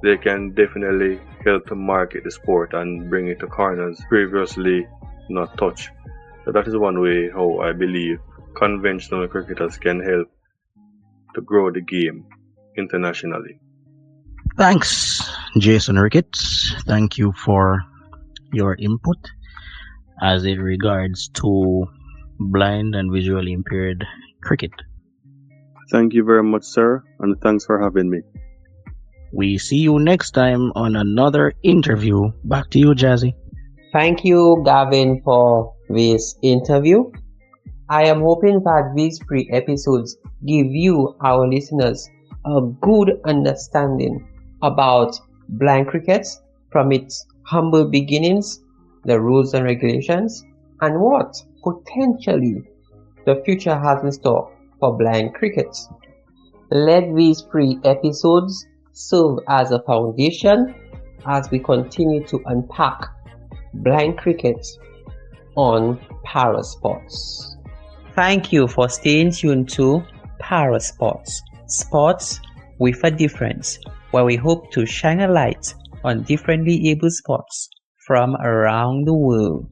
they can definitely help to market the sport and bring it to corners previously not touched. So that is one way how I believe conventional cricketers can help to grow the game internationally. Thanks, Jason Ricketts. Thank you for your input as it regards to blind and visually impaired cricket. Thank you very much, sir, and thanks for having me. We see you next time on another interview. Back to you, Jazzy. Thank you, Gavin, for this interview. I am hoping that these 3 episodes give you, our listeners, a good understanding about blind cricket from its humble beginnings, the rules and regulations, and what potentially the future has in store for blind cricket. Let these 3 episodes serve as a foundation as we continue to unpack blind cricket on Parasports. Thank you for staying tuned to Parasports, sports with a difference, where we hope to shine a light on differently abled sports from around the world.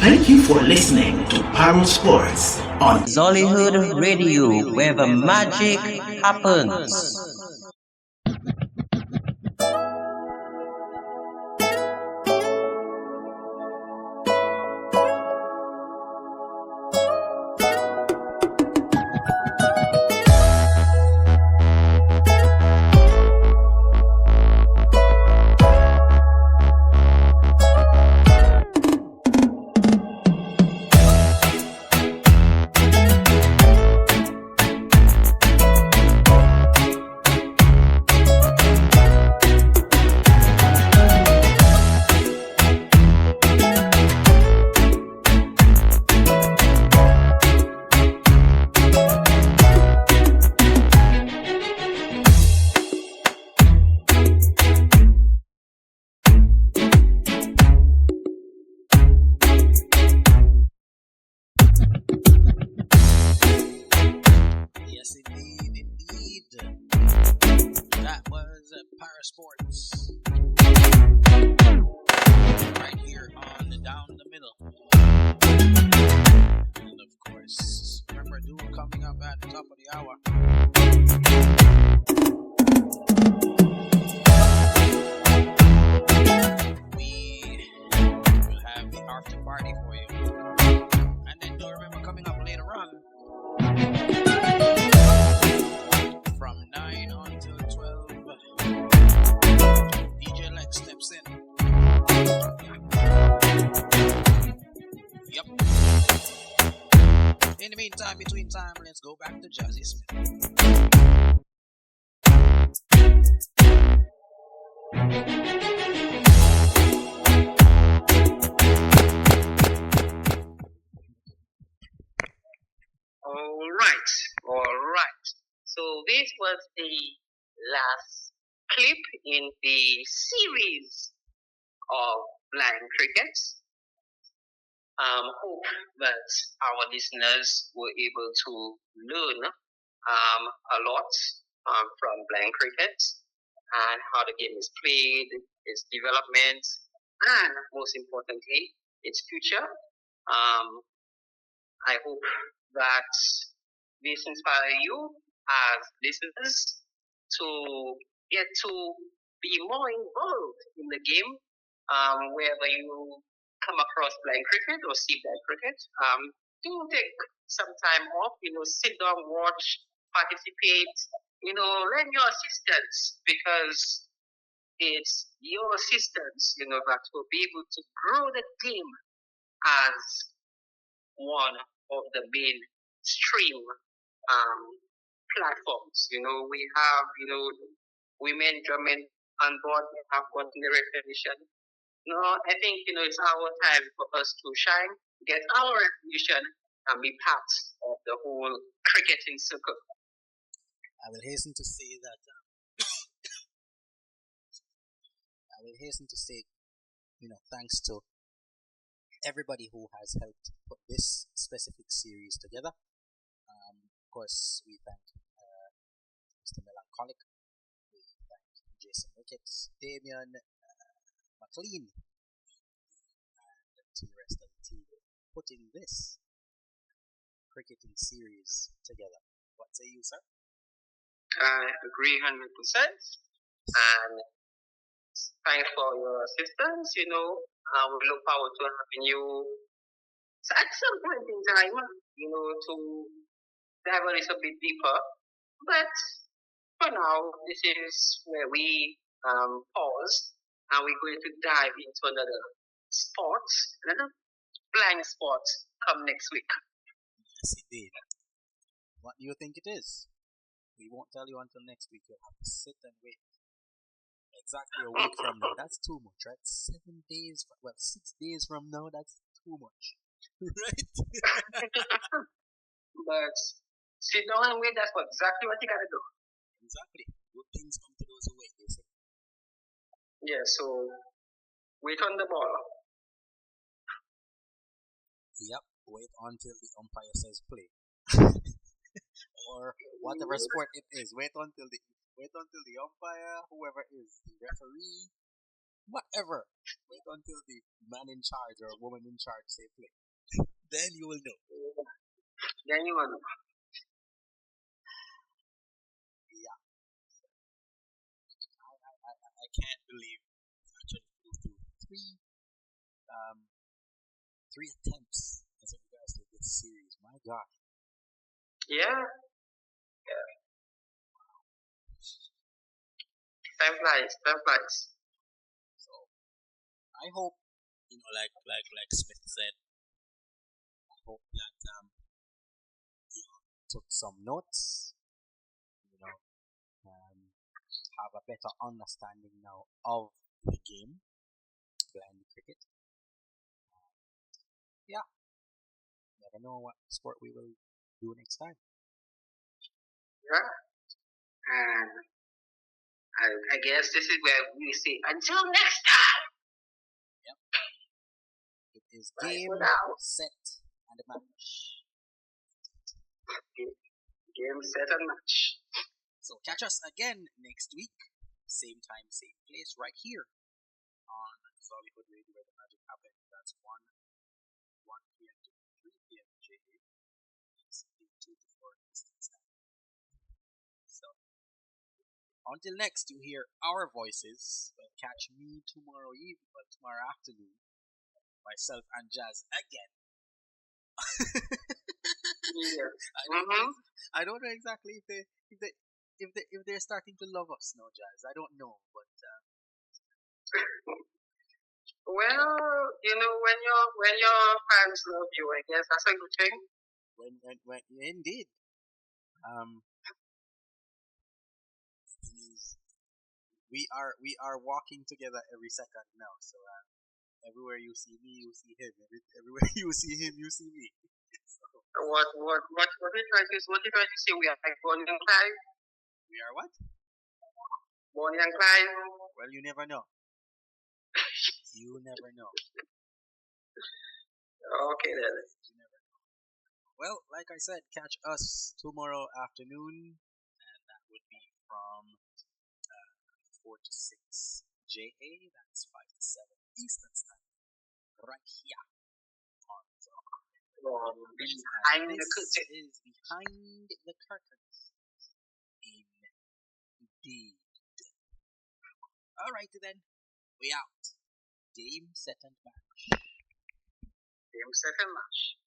Thank you for listening to Parasports on Zollyhood Radio, where the magic happens. steps in. Yep. In the meantime, between time, let's go back to Jazzy Smith. All right. So this was the last clip in the series of blind cricket. Hope that our listeners were able to learn a lot from blind cricket and how the game is played, its development, and most importantly, its future. I hope that this inspire you as listeners to get to be more involved in the game, whether you come across blind cricket or see blind cricket. Do take some time off, sit down, watch, participate, lend your assistance, because it's your assistance, that will be able to grow the game as one of the mainstream platforms. We have, women drumming on board, we have continuing recognition. I think, it's our time for us to shine, get our recognition, and be part of the whole cricketing circle. I will hasten to say that. Thanks to everybody who has helped put this specific series together. Of course, we thank Mr. Melancholic, we thank Jason Ricketts, Damian McLean, and to the rest of the team putting this cricketing series together. What say you, sir? I agree 100%. And thanks for your assistance. We look forward to having you at some point in time, to dive a little bit deeper. But for now, this is where we pause, and we're going to dive into another blind sport come next week. Yes, indeed. What do you think it is? We won't tell you until next week. You'll have to sit and wait. Exactly a week from now. That's too much, right? 7 days, 6 days from now, that's too much. Right? But sit down and wait, that's exactly what you gotta do. Exactly. Good things come to those who wait, they say. Yeah, so wait on the ball. Yep, wait until the umpire says play. Or whatever sport it is. Wait until the umpire, whoever is, the referee, whatever. Wait until the man in charge or woman in charge say play. Then you will know. Then you will know. Yeah. I can't believe we actually go through three attempts as it regards to this series. My God. Yeah. Time flies. So I hope, like Smith said, I hope that you took some notes, have a better understanding now of the game, blind cricket. Yeah. Never know what sport we will do next time. Yeah. And I guess this is where we say until next time. Yep. It is game, set, and a match. Game, set, and match. So catch us again next week. Same time, same place, right here on Solidwood Radio, where the magic happens. That's 1 p.m. to 3 p.m. JA. It's 2 to 4 Eastern Standard. So until next, you hear our voices. Well, catch me tomorrow afternoon. Myself and Jazz again. Yeah. I don't know exactly if they're starting to love us now, Jazz. I don't know, but Well, when your fans love you, I guess that's a good thing. When indeed. We are walking together every second now. So everywhere you see me, you see him. Everywhere you see him, you see me. So, what you trying to say? We are like Bonnie and Clyde. we are what? Bonnie and Clyde. Well, you never know. You never know. Okay then. You never know. Well, like I said, catch us tomorrow afternoon, and that would be from 4 to 6 JA. That's 5 to 7 Eastern Time. Right here on Behind the curtain. Is behind the curtains. Indeed. Alrighty then. We out. Game, set, and match. Game, set, and match.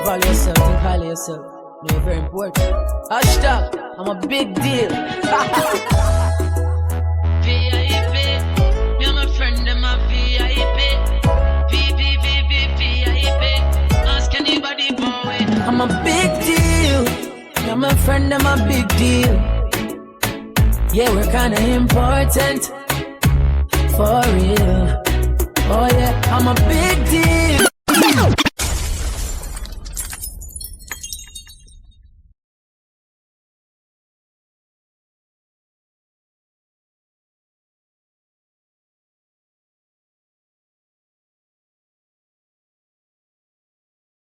Value yourself, think highly of yourself. No, you're very important. Hashtag, I'm a big deal. VIP, me and my friend, them a VIP. VIP. Ask anybody about it. I'm a big deal. Me and my friend, them a big deal. Yeah, we're kinda important. For real. Oh yeah, I'm a big